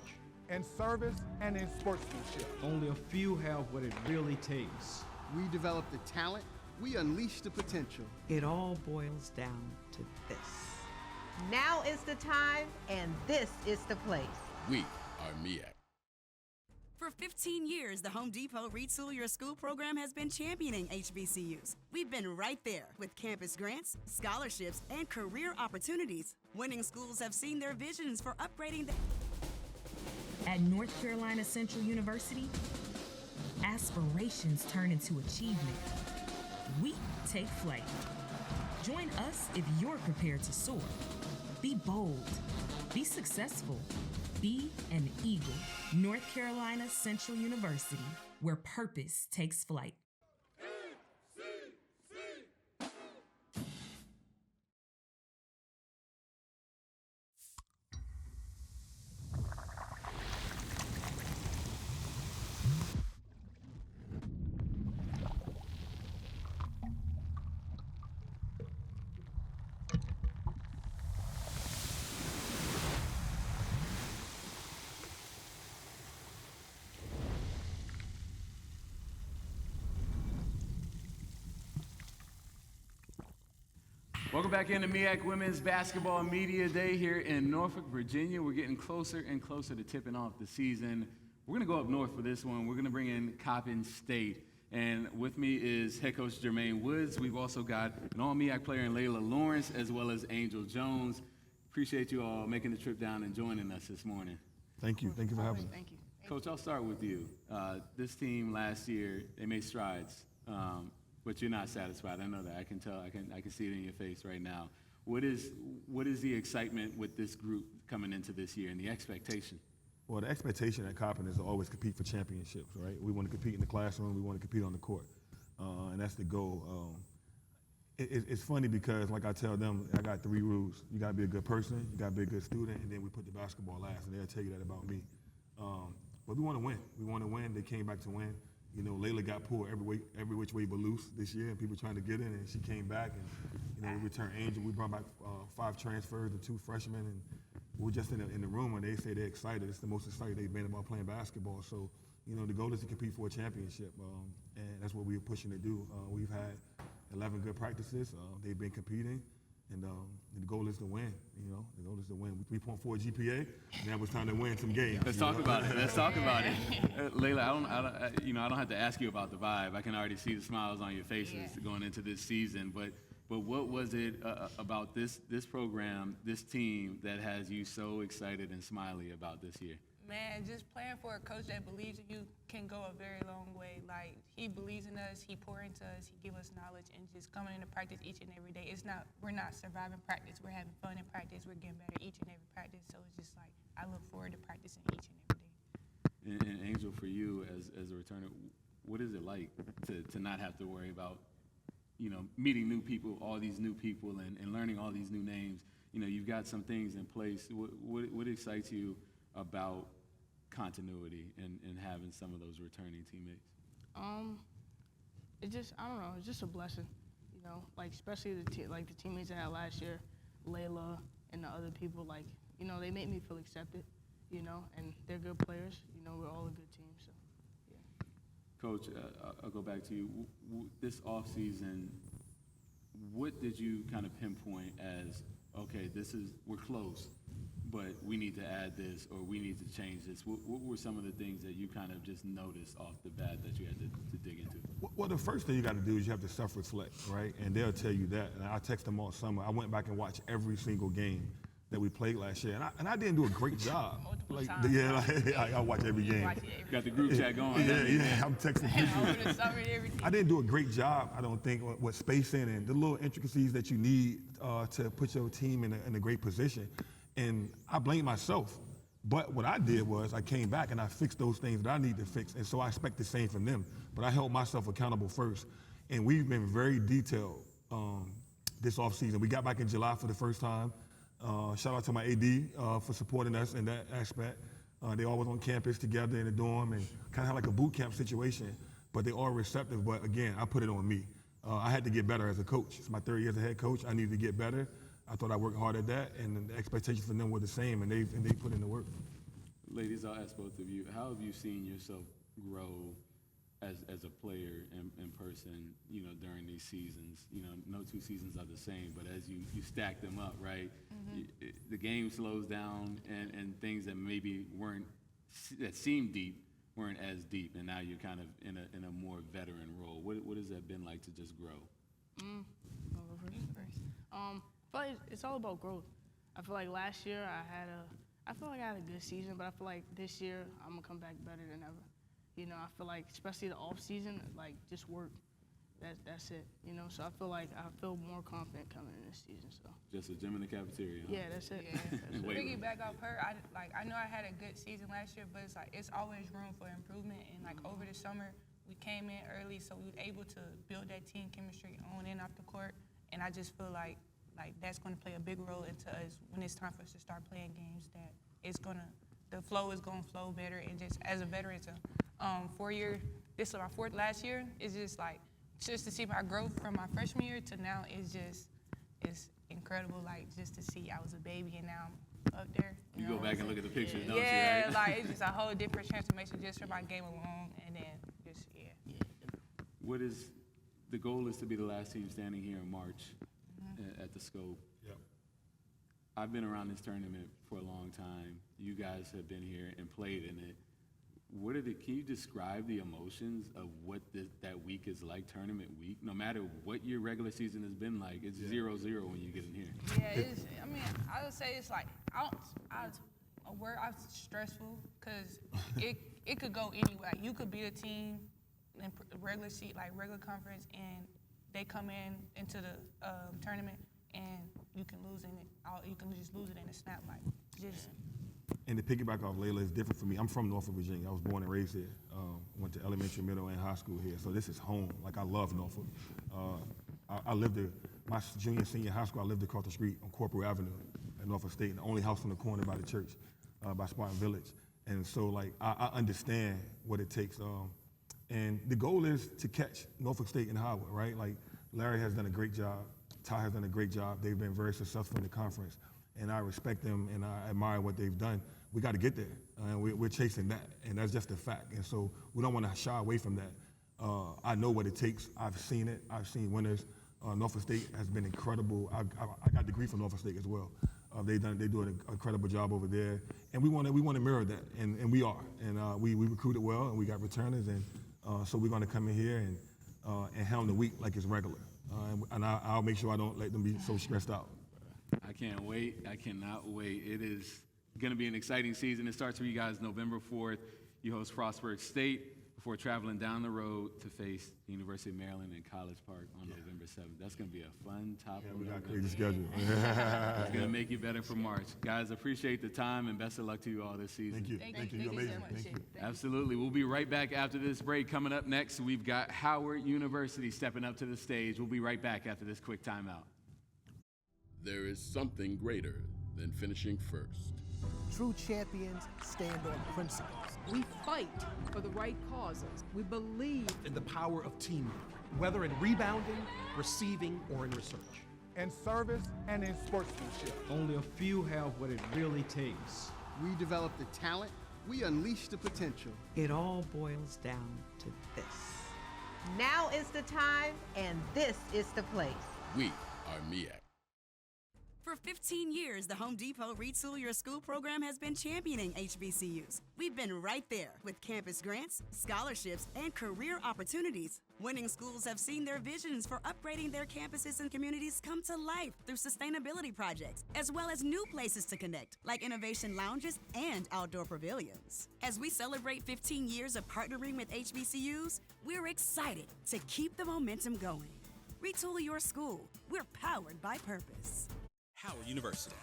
In service and in sportsmanship. Only a few have what it really takes. We develop the talent, we unleash the potential. It all boils down to this. Now is the time, and this is the place. We are MEAC. For 15 years, the Home Depot Retool Your School program has been championing HBCUs. We've been right there with campus grants, scholarships, and career opportunities. Winning schools have seen their visions for upgrading the At North Carolina Central University, aspirations turn into achievement. We take flight. Join us if you're prepared to soar. Be bold. Be successful. Be an eagle. North Carolina Central University, where purpose takes flight. Welcome back into MEAC Women's Basketball Media Day here in Norfolk, Virginia. We're getting closer and closer to tipping off the season. We're going to go up north for this one. We're going to bring in Coppin State. And with me is head coach Jermaine Woods. We've also got an all-MEAC player in Layla Lawrence, as well as Angel Jones. Appreciate you all making the trip down and joining us this morning. Thank you. Thank you for having us. Thank you. Coach, I'll start with you. This team last year, they made strides. But you're not satisfied. I know that. I can tell. I can see it in your face right now. What is the excitement with this group coming into this year and the expectation? Well, the expectation at Coppin is to always compete for championships, right? We want to compete in the classroom. We want to compete on the court, and that's the goal. It's funny because, like I tell them, I got 3 rules. You got to be a good person, you got to be a good student, and then we put the basketball last, and they'll tell you that about me. But we want to win. We want to win. They came back to win. You know, Layla got pulled every which way but loose this year, and people trying to get in, and she came back, and we returned Angel. We brought back 5 transfers and 2 freshmen, and we're just in the room, and they say they're excited. It's the most excited they've been about playing basketball. So, the goal is to compete for a championship, and that's what we're pushing to do. We've had 11 good practices. They've been competing, and the goal is to win. The goal is to win. 3.4 GPA. Now it's time to win some games. Let's talk about it. Let's talk about it. Layla, I don't have to ask you about the vibe. I can already see the smiles on your faces going into this season. But what was it about this program, this team, that has you so excited and smiley about this year? Man, just playing for a coach that believes in you can go a very long way. Like, he believes in us, he pours into us, he gives us knowledge, and just coming into practice each and every day. We're not surviving practice, we're having fun in practice, we're getting better each and every practice. So it's just like, I look forward to practicing each and every day. And Angel, for you as a returner, what is it like to not have to worry about, meeting new people, all these new people, and learning all these new names? You've got some things in place. What excites you about continuity and having some of those returning teammates? It's just, I don't know, it's just a blessing, like especially the teammates I had last year, Layla and the other people, they make me feel accepted, and they're good players, we're all a good team, so, yeah. Coach, I'll go back to you. This offseason, what did you kind of pinpoint as, okay, we're close, but we need to add this or we need to change this? What were some of the things that you kind of just noticed off the bat that you had to dig into? Well, the first thing you got to do is you have to self-reflect, right? And they'll tell you that. And I text them all summer. I went back and watched every single game that we played last year, and I didn't do a great job. I watch every game. You got the group chat going. Yeah, I'm texting people. I didn't do a great job, I don't think, with spacing and the little intricacies that you need to put your team in a great position. And I blame myself. But what I did was I came back and I fixed those things that I need to fix. And so I expect the same from them. But I held myself accountable first. And we've been very detailed this offseason. We got back in July for the first time. Shout out to my AD for supporting us in that aspect. They all was on campus together in the dorm and kind of had like a boot camp situation. But they all receptive. But again, I put it on me. I had to get better as a coach. It's my 3rd year as a head coach. I needed to get better. I thought I worked hard at that, and the expectations from them were the same, and they put in the work. Ladies, I'll ask both of you, how have you seen yourself grow as a player in person, during these seasons? No 2 seasons are the same, but as you stack them up, right? Mm-hmm. The game slows down, and things that maybe that seemed deep weren't as deep, and now you're kind of in a more veteran role. What has that been like to just grow? I'll go first. I feel like it's all about growth. I feel like last year I I feel like I had a good season, but I feel like this year I'm gonna come back better than ever. You know, I feel like, especially the off season, like just work. That's it. You know, so I feel more confident coming in this season. So Just a gym in the cafeteria. Huh? yeah, that's it. Yeah. And weight room. Piggyback off her, I know I had a good season last year, but it's always room for improvement. And over the summer, we came in early, so we were able to build that team chemistry on and off the court. And I just feel like that's going to play a big role into us when it's time for us to start playing games. That the flow is going to flow better. And just as a veteran, it's a 4 year. This is my fourth last year. It's just to see my growth from my freshman year to now is it's incredible. Just to see I was a baby and now I'm up there. You go back and look at the pictures, don't yeah, you? Right? It's just a whole different transformation just from my game alone, and then just What is the goal? Is to be the last team standing here in March at the Scope. Yep. I've been around this tournament for a long time. You guys have been here and played in it. Can you describe the emotions of what that week is like, tournament week? No matter what your regular season has been like, it's 0-0 when you get in here. Yeah, I would say it's like, a word, stressful, because it could go anywhere. You could beat a team in regular conference, and they come into the tournament, and you can lose in it. You can just lose it in a snap, And to piggyback off Layla, it's different for me. I'm from Norfolk, Virginia. I was born and raised here. Went to elementary, middle, and high school here. So this is home. I love Norfolk. I lived there. My junior and senior high school, I lived across the street on Corporal Avenue at Norfolk State, the only house on the corner by the church, by Spartan Village. And so, I understand what it takes. And the goal is to catch Norfolk State and Howard, right? Larry has done a great job. Ty has done a great job. They've been very successful in the conference. And I respect them and I admire what they've done. We got to get there. We're chasing that, and that's just a fact. And so we don't want to shy away from that. I know what it takes. I've seen it. I've seen winners. Norfolk State has been incredible. I got a degree from Norfolk State as well. They do an incredible job over there, and we want to mirror that, and we are. And we recruited well, and we got returners, and so we're going to come in here and helm the week like it's regular. And I'll make sure I don't let them be so stressed out. I can't wait. I cannot wait. It is going to be an exciting season. It starts for you guys November 4th. You host Frostburg State before traveling down the road to face the University of Maryland in College Park on November 7th. That's going to be a fun top of we got a November. crazy schedule. It's going to make you better for March. Guys, appreciate the time and best of luck to you all this season. Thank you. Thank you. You're amazing. Thank you. Absolutely. We'll be right back after this break. Coming up next, we've got Howard University stepping up to the stage. We'll be right back after this quick timeout. There is something greater than finishing first. True champions stand on principles. We fight for the right causes. We believe in the power of teamwork, whether in rebounding, receiving, or in research. In service and in sportsmanship. Only a few have what it really takes. We develop the talent. We unleash the potential. It all boils down to this. Now is the time, and this is the place. We are MEAC. For 15 years, the Home Depot Retool Your School program has been championing HBCUs. We've been right there with campus grants, scholarships, and career opportunities. Winning schools have seen their visions for upgrading their campuses and communities come to life through sustainability projects, as well as new places to connect, like innovation lounges and outdoor pavilions. As we celebrate 15 years of partnering with HBCUs, we're excited to keep the momentum going. Retool your school. We're powered by purpose. Howard University.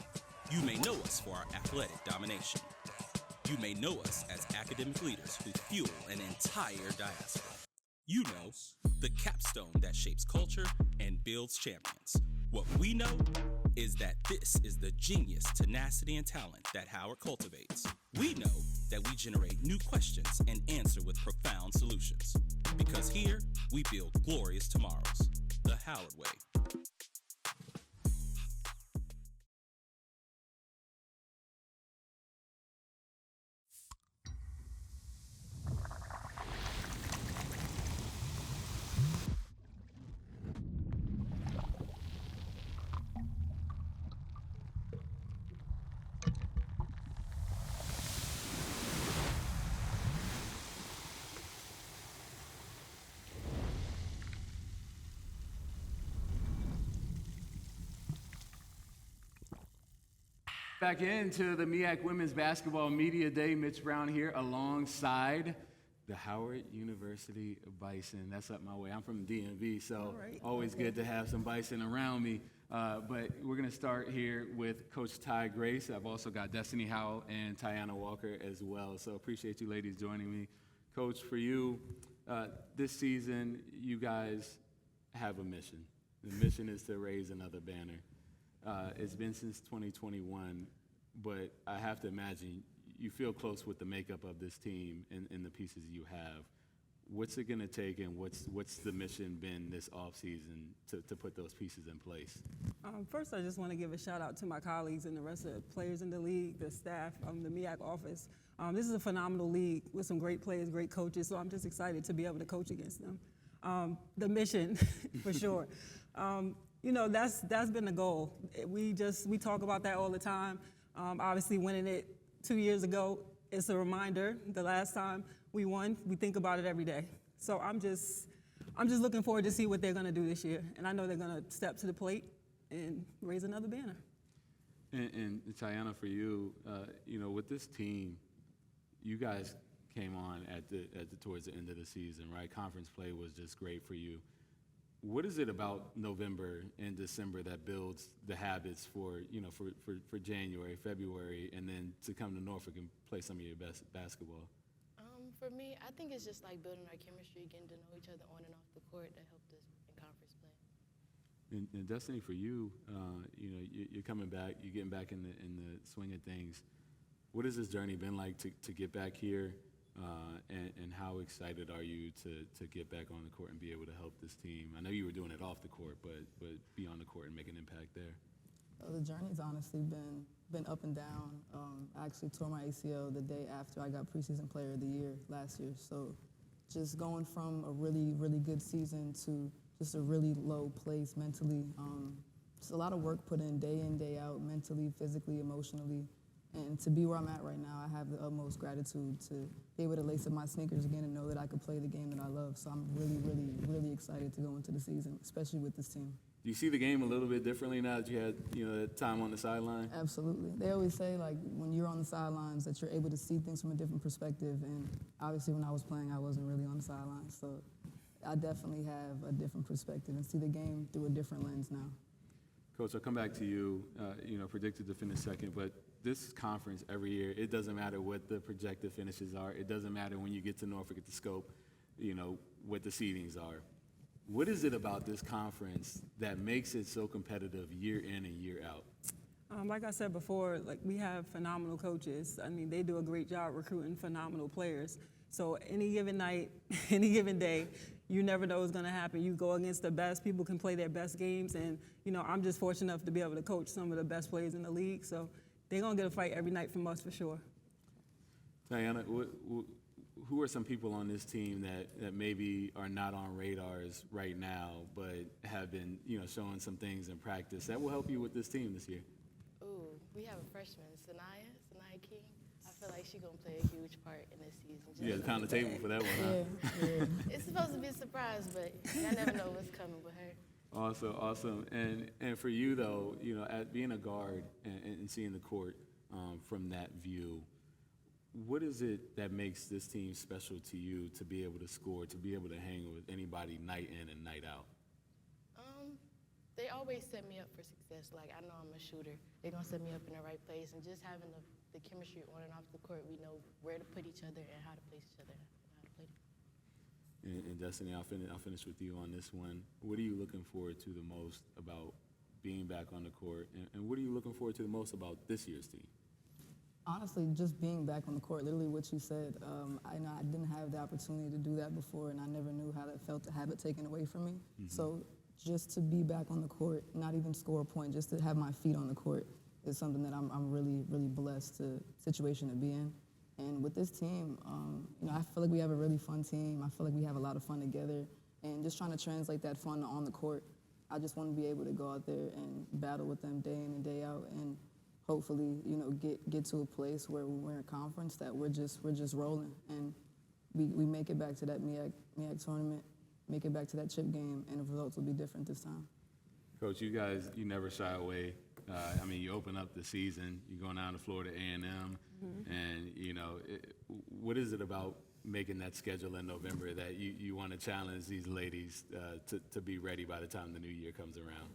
You may know us for our athletic domination. You may know us as academic leaders who fuel an entire diaspora. You know, the capstone that shapes culture and builds champions. What we know is that this is the genius, tenacity, and talent that Howard cultivates. We know that we generate new questions and answer with profound solutions. Because here, we build glorious tomorrows. The Howard way. Back into the MEAC Women's Basketball Media Day. Mitch Brown here alongside the Howard University Bison. That's up my way. I'm from the DMV, so always good to have some Bison around me. But we're going to start here with Coach Ty Grace. I've also got Destiny Howell and Tiana Walker as well. So appreciate you ladies joining me. Coach, for you, this season, you guys have a mission. The mission is to raise another banner. It's been since 2021, but I have to imagine you feel close with the makeup of this team and the pieces you have. What's it going to take, and what's the mission been this offseason to put those pieces in place? First, I just want to give a shout out to my colleagues and the rest of the players in the league, the staff, the MEAC office. This is a phenomenal league with some great players, great coaches, so I'm just excited to be able to coach against them. The mission, for sure. You know, that's been the goal. We talk about that all the time. Obviously, winning it 2 years ago, it's a reminder. The last time we won, we think about it every day. So I'm just looking forward to see what they're going to do this year, and I know they're going to step to the plate and raise another banner. And Tiana, for you, you know, with this team, you guys came on towards the end of the season, right? Conference play was just great for you. What is it about November and December that builds the habits for January, February, and then to come to Norfolk and play some of your best basketball? For me, I think it's just like building our chemistry, getting to know each other on and off the court that helped us in conference play. And Destiny, for you, you know, you're coming back, you're getting back in the swing of things. What has this journey been like to get back here? And how excited are you to get back on the court and be able to help this team? I know you were doing it off the court, but be on the court and make an impact there. The journey's honestly been up and down. I actually tore my ACL the day after I got preseason player of the year last year. So just going from a really, really good season to just a really low place mentally. Just a lot of work put in, day out, mentally, physically, emotionally. And to be where I'm at right now, I have the utmost gratitude to be able to lace up my sneakers again and know that I could play the game that I love. So I'm really, really, really excited to go into the season, especially with this team. Do you see the game a little bit differently now that you had, you know, that time on the sideline? Absolutely. They always say, like, when you're on the sidelines, that you're able to see things from a different perspective. And obviously, when I was playing, I wasn't really on the sidelines. So I definitely have a different perspective and see the game through a different lens now. Coach, I'll come back to you. You know, predicted to finish second, but this conference every year, it doesn't matter what the projected finishes are. It doesn't matter when you get to Norfolk at the scope, you know, what the seedings are. What is it about this conference that makes it so competitive year in and year out? Like I said before, like, we have phenomenal coaches. I mean, they do a great job recruiting phenomenal players. So any given night, any given day, you never know what's going to happen. You go against the best. People can play their best games. And, you know, I'm just fortunate enough to be able to coach some of the best players in the league. So they're going to get a fight every night from us for sure. Diana, who are some people on this team that maybe are not on radars right now, but have been, you know, showing some things in practice that will help you with this team this year? Ooh, we have a freshman, Sanaya King. I feel like she's going to play a huge part in this season. Yeah, pound the table for that one, huh? Yeah. It's supposed to be a surprise, but I never know what's coming with her. Awesome. And for you, though, you know, at being a guard and seeing the court from that view, what is it that makes this team special to you to be able to score, to be able to hang with anybody night in and night out? They always set me up for success. Like, I know I'm a shooter. They're going to set me up in the right place. And just having the chemistry on and off the court, we know where to put each other and how to place each other and how to play. And Destiny, I'll finish with you on this one. What are you looking forward to the most about being back on the court? And what are you looking forward to the most about this year's team? Honestly, just being back on the court, literally what you said. I know I didn't have the opportunity to do that before, and I never knew how it felt to have it taken away from me. Mm-hmm. So just to be back on the court, not even score a point, just to have my feet on the court is something that I'm really, really blessed situation to be in. And with this team, you know, I feel like we have a really fun team. I feel like we have a lot of fun together, and just trying to translate that fun on the court. I just want to be able to go out there and battle with them day in and day out, and hopefully, you know, get to a place where when we're in conference that we're just rolling, and we make it back to that MEAC tournament, make it back to that chip game, and the results will be different this time. Coach, you guys, you never shy away I mean, you open up the season, you're going down to Florida A&M, and, you know, what is it about making that schedule in November that you want to challenge these ladies to be ready by the time the new year comes around?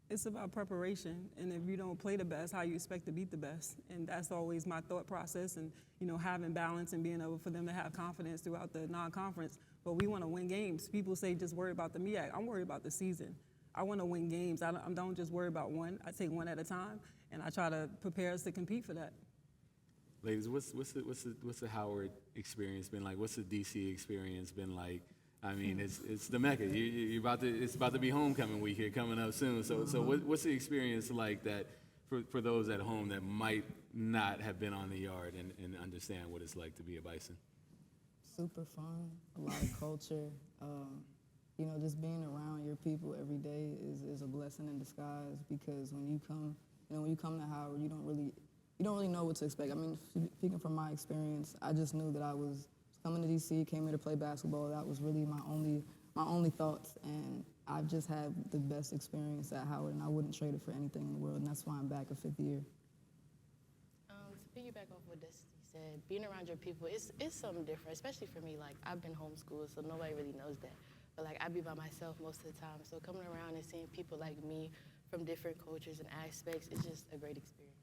It's about preparation, and if you don't play the best, how you expect to beat the best? And that's always my thought process, and you know, having balance and being able for them to have confidence throughout the non-conference. But we want to win games. People say just worry about the MEAC. I'm worried about the season. I want to win games. I don't just worry about one. I take one at a time, and I try to prepare us to compete for that. Ladies, what's the Howard experience been like? What's the DC experience been like? I mean, it's the Mecca. It's about to be homecoming week here coming up soon. So what's the experience like that for those at home that might not have been on the yard and understand what it's like to be a Bison? Super fun, a lot of culture. You know, just being around your people every day is a blessing in disguise, because when you come to Howard, you don't really know what to expect. I mean, speaking from my experience, I just knew that I was coming to DC, came here to play basketball. That was really my only thoughts, and I've just had the best experience at Howard, and I wouldn't trade it for anything in the world, and that's why I'm back a fifth year. To piggyback off what Dusty said, being around your people, it's something different, especially for me. Like, I've been homeschooled, so nobody really knows that. But like, I be by myself most of the time, so coming around and seeing people like me from different cultures and aspects, it's just a great experience.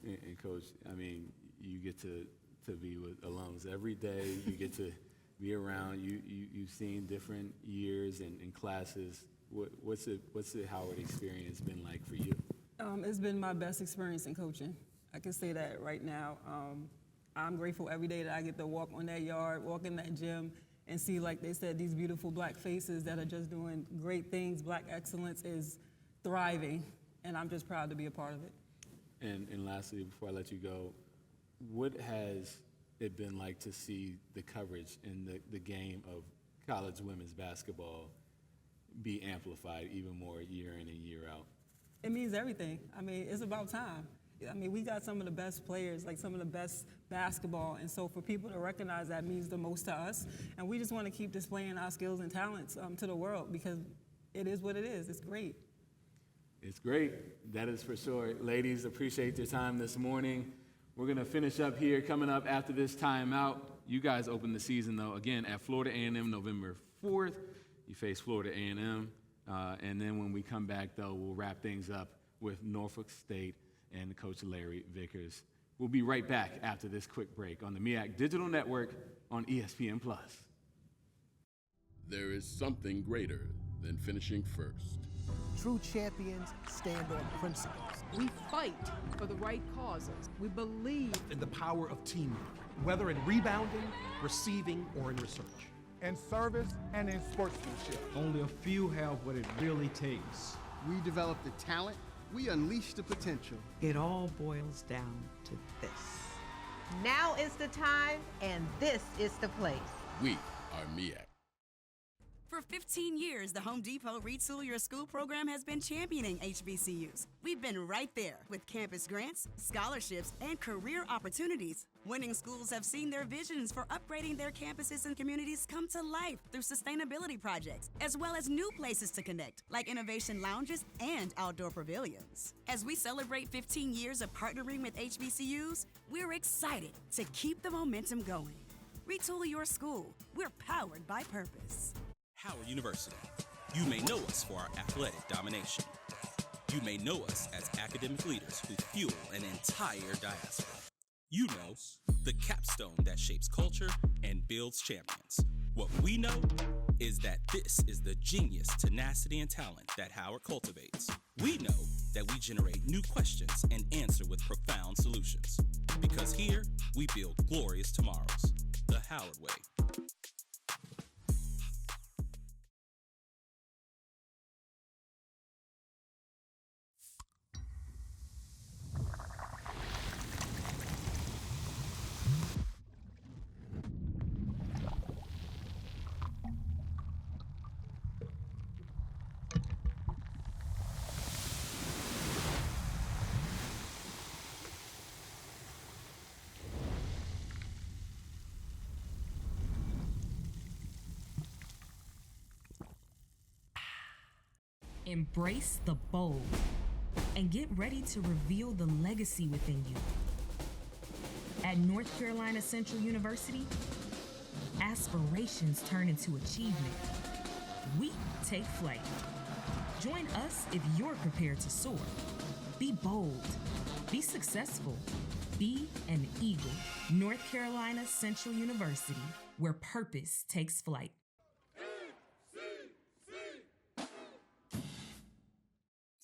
And Coach, I mean, you get to be with alums every day. You get to be around. You've seen different years and classes. What's the Howard experience been like for you? It's been my best experience in coaching. I can say that right now. I'm grateful every day that I get to walk on that yard, walk in that gym, and see, like they said, these beautiful black faces that are just doing great things. Black excellence is thriving, and I'm just proud to be a part of it. And lastly, before I let you go, what has it been like to see the coverage in the game of college women's basketball be amplified even more year in and year out? It means everything. I mean, it's about time. I mean, we got some of the best players, like some of the best basketball, and so for people to recognize that means the most to us. And we just want to keep displaying our skills and talents to the world, because it is what it is. It's great. It's great. That is for sure. Ladies, appreciate your time this morning. We're going to finish up here. Coming up after this timeout, you guys open the season, though, again, at Florida A&M November 4th. You face Florida A&M. And then when we come back, though, we'll wrap things up with Norfolk State and Coach Larry Vickers. We'll be right back after this quick break on the MEAC Digital Network on ESPN+. There is something greater than finishing first. True champions stand on principles. We fight for the right causes. We believe in the power of teamwork, whether in rebounding, receiving, or in research. In service and in sportsmanship. Only a few have what it really takes. We develop the talent. We unleash the potential. It all boils down to this. Now is the time, and this is the place. We are MEAC. For 15 years, the Home Depot Retool Your School program has been championing HBCUs. We've been right there with campus grants, scholarships, and career opportunities. Winning schools have seen their visions for upgrading their campuses and communities come to life through sustainability projects, as well as new places to connect, like innovation lounges and outdoor pavilions. As we celebrate 15 years of partnering with HBCUs, we're excited to keep the momentum going. Retool your school. We're powered by purpose. Howard University. You may know us for our athletic domination. You may know us as academic leaders who fuel an entire diaspora. You know, the capstone that shapes culture and builds champions. What we know is that this is the genius, tenacity, and talent that Howard cultivates. We know that we generate new questions and answer with profound solutions. Because here, we build glorious tomorrows. The Howard way. Embrace the bold. and get ready to reveal the legacy within you. At North Carolina Central University, aspirations turn into achievement. We take flight. Join us if you're prepared to soar. Be bold. Be successful. Be an eagle. North Carolina Central University, where purpose takes flight.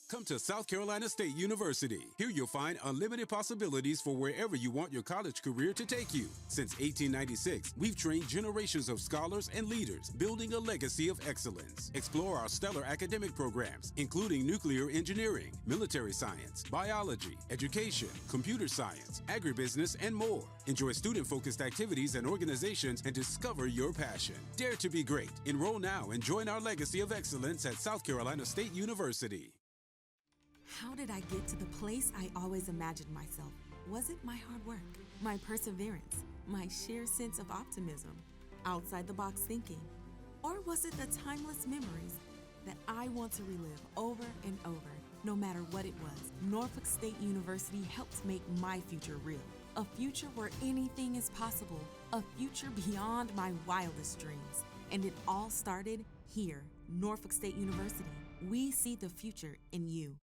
Come to South Carolina State University. Here you'll find unlimited possibilities for wherever you want your college career to take you. Since 1896, we've trained generations of scholars and leaders, building a legacy of excellence. Explore our stellar academic programs, including nuclear engineering, military science, biology, education, computer science, agribusiness, and more. Enjoy student-focused activities and organizations and discover your passion. Dare to be great. Enroll now and join our legacy of excellence at South Carolina State University. How did I get to the place I always imagined myself? Was it my hard work, my perseverance, my sheer sense of optimism, outside-the-box thinking? Or was it the timeless memories that I want to relive over and over, no matter what it was? Norfolk State University helped make my future real. A future where anything is possible. A future beyond my wildest dreams. And it all started here, Norfolk State University. We see the future in you.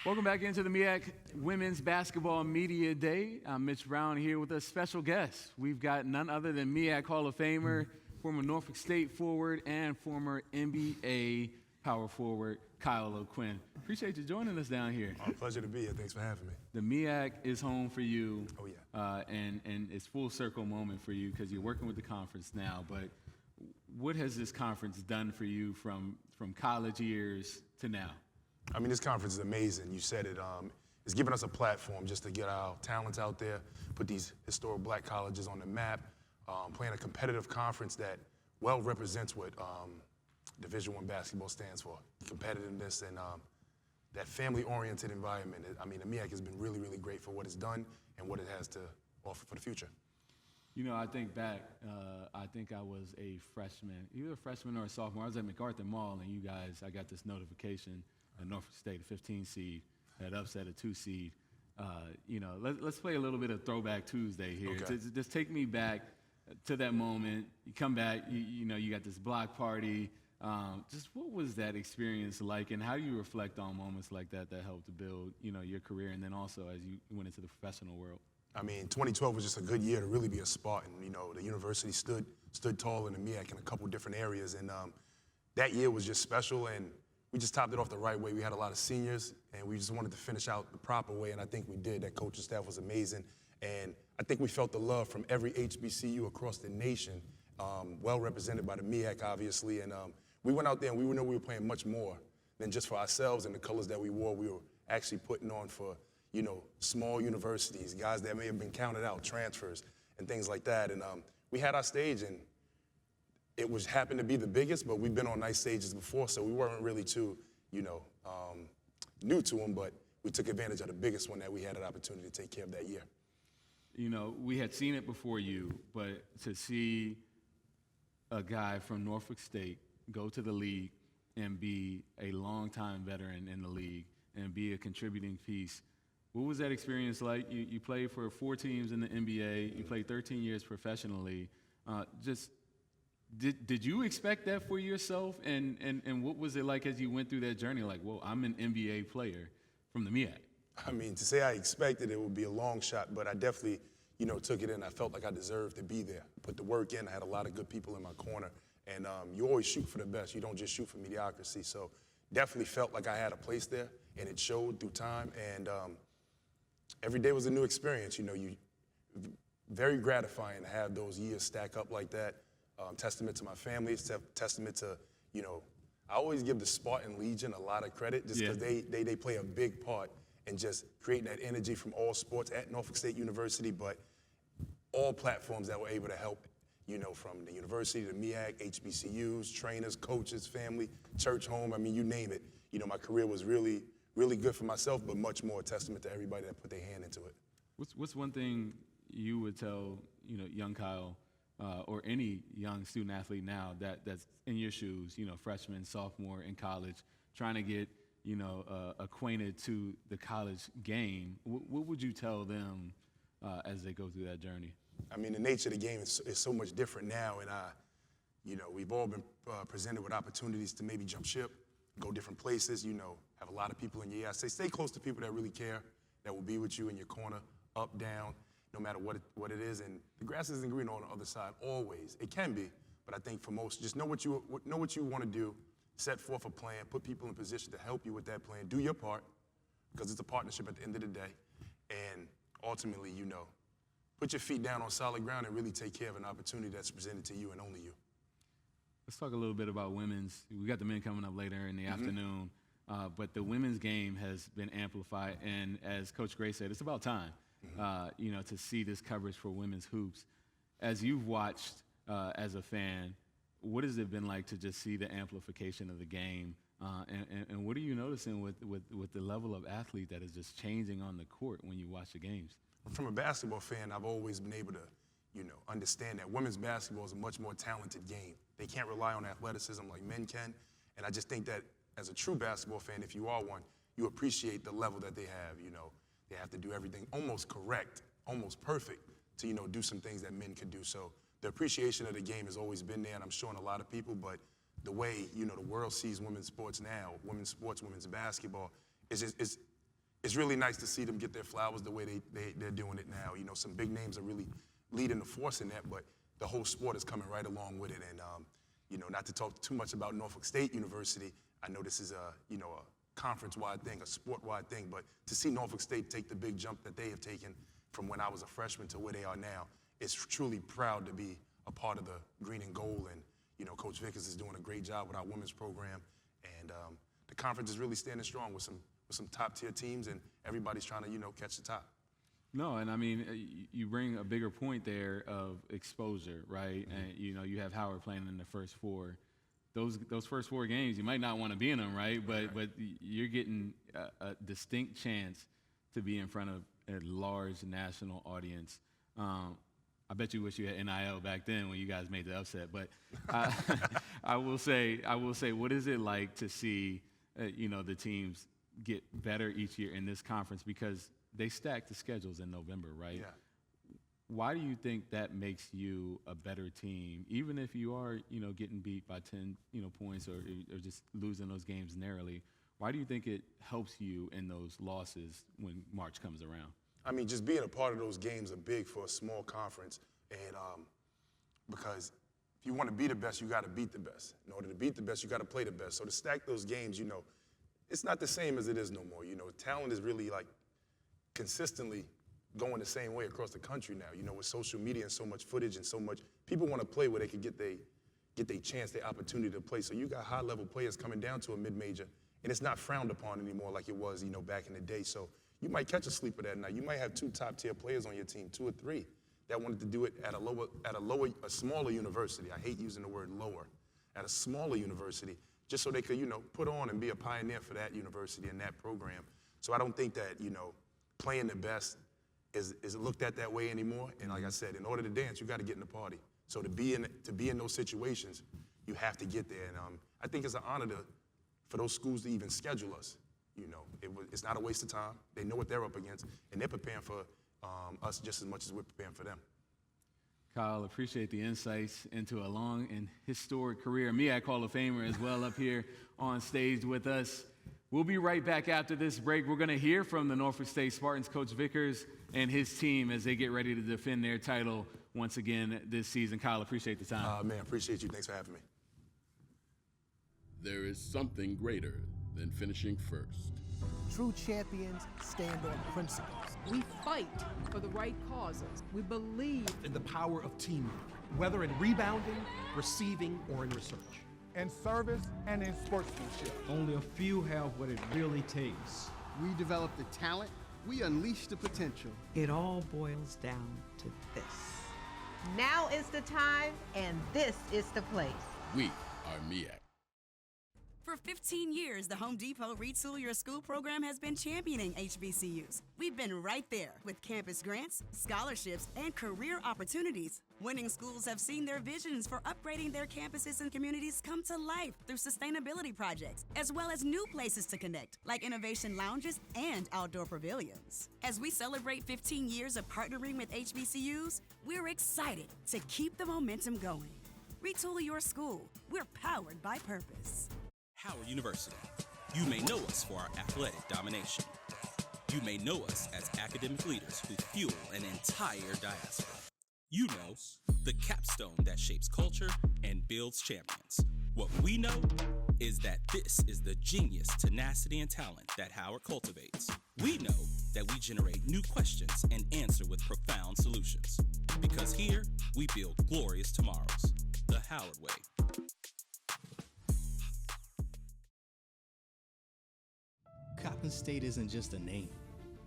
Welcome back into the MEAC Women's Basketball Media Day. I'm Mitch Brown here with a special guest. We've got none other than MEAC Hall of Famer, former Norfolk State forward, and former NBA power forward, Kyle O'Quinn. Appreciate you joining us down here. Oh, pleasure to be here. Thanks for having me. The MEAC is home for you. Oh, yeah. And it's full circle moment for you because you're working with the conference now. But what has this conference done for you from college years to now? I mean, this conference is amazing. You said it. It's given us a platform just to get our talents out there, put these historic black colleges on the map, playing a competitive conference that well represents what Division I basketball stands for, competitiveness and that family-oriented environment. I mean, the MEAC has been really, really great for what it's done and what it has to offer for the future. You know, I think back, I think I was a freshman, either a freshman or a sophomore. I was at MacArthur Mall, and you guys, I got this notification that Norfolk State, a 15 seed, had upset a 2 seed. You know, let's play a little bit of Throwback Tuesday here. Okay. Just take me back to that moment. You come back, you know, you got this block party. Just what was that experience like, and how do you reflect on moments like that that helped to build, you know, your career, and then also as you went into the professional world? I mean, 2012 was just a good year to really be a Spartan. You know, the university stood tall in the MEAC in a couple different areas, and that year was just special, and we just topped it off the right way. We had a lot of seniors, and we just wanted to finish out the proper way, and I think we did. That coaching staff was amazing, and I think we felt the love from every HBCU across the nation, well represented by the MEAC, obviously, and we went out there and we knew we were playing much more than just for ourselves and the colors that we wore. We were actually putting on for, you know, small universities, guys that may have been counted out, transfers, and things like that. And we had our stage, and it happened to be the biggest, but we've been on nice stages before, so we weren't really too, you know, new to them, but we took advantage of the biggest one that we had an opportunity to take care of that year. You know, we had seen it before you, but to see a guy from Norfolk State go to the league and be a longtime veteran in the league and be a contributing piece. What was that experience like? You played for 4 teams in the NBA. You played 13 years professionally. Did you expect that for yourself? And what was it like as you went through that journey? Like, well, I'm an NBA player from the MEAC. I mean, to say I expected it would be a long shot, but I definitely, you know, took it in. I felt like I deserved to be there. Put the work in. I had a lot of good people in my corner. And you always shoot for the best. You don't just shoot for mediocrity. So definitely felt like I had a place there, and it showed through time. And every day was a new experience. You know, very gratifying to have those years stack up like that. Testament to my family. It's testament to, you know, I always give the Spartan Legion a lot of credit just because they play a big part and just creating that energy from all sports at Norfolk State University, but all platforms that were able to help, from the university, the MEAC, HBCUs, trainers, coaches, family, church, home, I mean, you name it. My career was really, really good for myself, but much more a testament to everybody that put their hand into it. What's one thing you would tell, young Kyle, or any young student athlete now that's in your shoes, freshman, sophomore in college, trying to get, acquainted to the college game? What would you tell them as they go through that journey? I mean, the nature of the game is so much different now, and we've all been presented with opportunities to maybe jump ship, go different places, have a lot of people in your ear. I say stay close to people that really care, that will be with you in your corner, up, down, no matter what it is. And the grass isn't green on the other side always. It can be, but I think for most, just know what you want to do, set forth a plan, put people in position to help you with that plan, do your part, because it's a partnership at the end of the day, and ultimately, put your feet down on solid ground and really take care of an opportunity that's presented to you and only you. Let's talk a little bit about women's. We got the men coming up later in the afternoon, but the women's game has been amplified, and as Coach Gray said, it's about time, to see this coverage for women's hoops. As you've watched as a fan, what has it been like to just see the amplification of the game, and what are you noticing with the level of athlete that is just changing on the court when you watch the games? From a basketball fan, I've always been able to, understand that women's basketball is a much more talented game. They can't rely on athleticism like men can, and I just think that as a true basketball fan, if you are one, you appreciate the level that they have. They have to do everything almost correct, almost perfect to, do some things that men could do. So the appreciation of the game has always been there, and I'm sure in a lot of people, but the way, the world sees women's sports now, women's basketball, it's really nice to see them get their flowers the way they're doing it now. Some big names are really leading the force in that, but the whole sport is coming right along with it. And, not to talk too much about Norfolk State University, I know this is a conference-wide thing, a sport-wide thing, but to see Norfolk State take the big jump that they have taken from when I was a freshman to where they are now, it's truly proud to be a part of the green and gold. And, Coach Vickers is doing a great job with our women's program. And the conference is really standing strong with some top-tier teams, and everybody's trying to, catch the top. No, and I mean, you bring a bigger point there of exposure, right? And, you have Howard playing in the first four. Those first four games, you might not want to be in them, right? But you're getting a distinct chance to be in front of a large national audience. I bet you wish you had NIL back then when you guys made the upset. But I will say, what is it like to see, the teams get better each year in this conference, because they stack the schedules in November, right? Yeah. Why do you think that makes you a better team, even if you are, getting beat by 10, points or just losing those games narrowly? Why do you think it helps you in those losses when March comes around? I mean, just being a part of those games are big for a small conference, and because if you want to be the best, you got to beat the best. In order to beat the best, you got to play the best. So to stack those games, it's not the same as it is no more. Talent is really like consistently going the same way across the country now. With social media and so much footage and so much, people want to play where they can get their chance, their opportunity to play. So you got high-level players coming down to a mid-major, and it's not frowned upon anymore like it was, back in the day. So you might catch a sleeper that night. You might have two top-tier players on your team, 2 or 3, that wanted to do it at a smaller university. I hate using the word lower. At a smaller university, just so they could, put on and be a pioneer for that university and that program. So I don't think that, playing the best is looked at that way anymore. And like I said, in order to dance, you got to get in the party. So to be in those situations, you have to get there. And I think it's an honor for those schools to even schedule us. It's not a waste of time. They know what they're up against, and they're preparing for us just as much as we're preparing for them. Kyle, appreciate the insights into a long and historic career. MEAC Hall of Famer as well up here on stage with us. We'll be right back after this break. We're going to hear from the Norfolk State Spartans, Coach Vickers, and his team as they get ready to defend their title once again this season. Kyle, appreciate the time. Man, appreciate you. Thanks for having me. There is something greater than finishing first. True champions stand on principles. We fight for the right causes. We believe in the power of teamwork, whether in rebounding, receiving, or in research. In service and in sportsmanship. Only a few have what it really takes. We developed the talent. We unleashed the potential. It all boils down to this. Now is the time, and this is the place. We are MEAC. For 15 years, the Home Depot Retool Your School program has been championing HBCUs. We've been right there with campus grants, scholarships, and career opportunities. Winning schools have seen their visions for upgrading their campuses and communities come to life through sustainability projects, as well as new places to connect, like innovation lounges and outdoor pavilions. As we celebrate 15 years of partnering with HBCUs, we're excited to keep the momentum going. Retool your school. We're powered by purpose. Howard University. You may know us for our athletic domination. You may know us as academic leaders who fuel an entire diaspora. You know, the capstone that shapes culture and builds champions. What we know is that this is the genius, tenacity, and talent that Howard cultivates. We know that we generate new questions and answer with profound solutions. Because here, we build glorious tomorrows. The Howard way. Coppin State isn't just a name,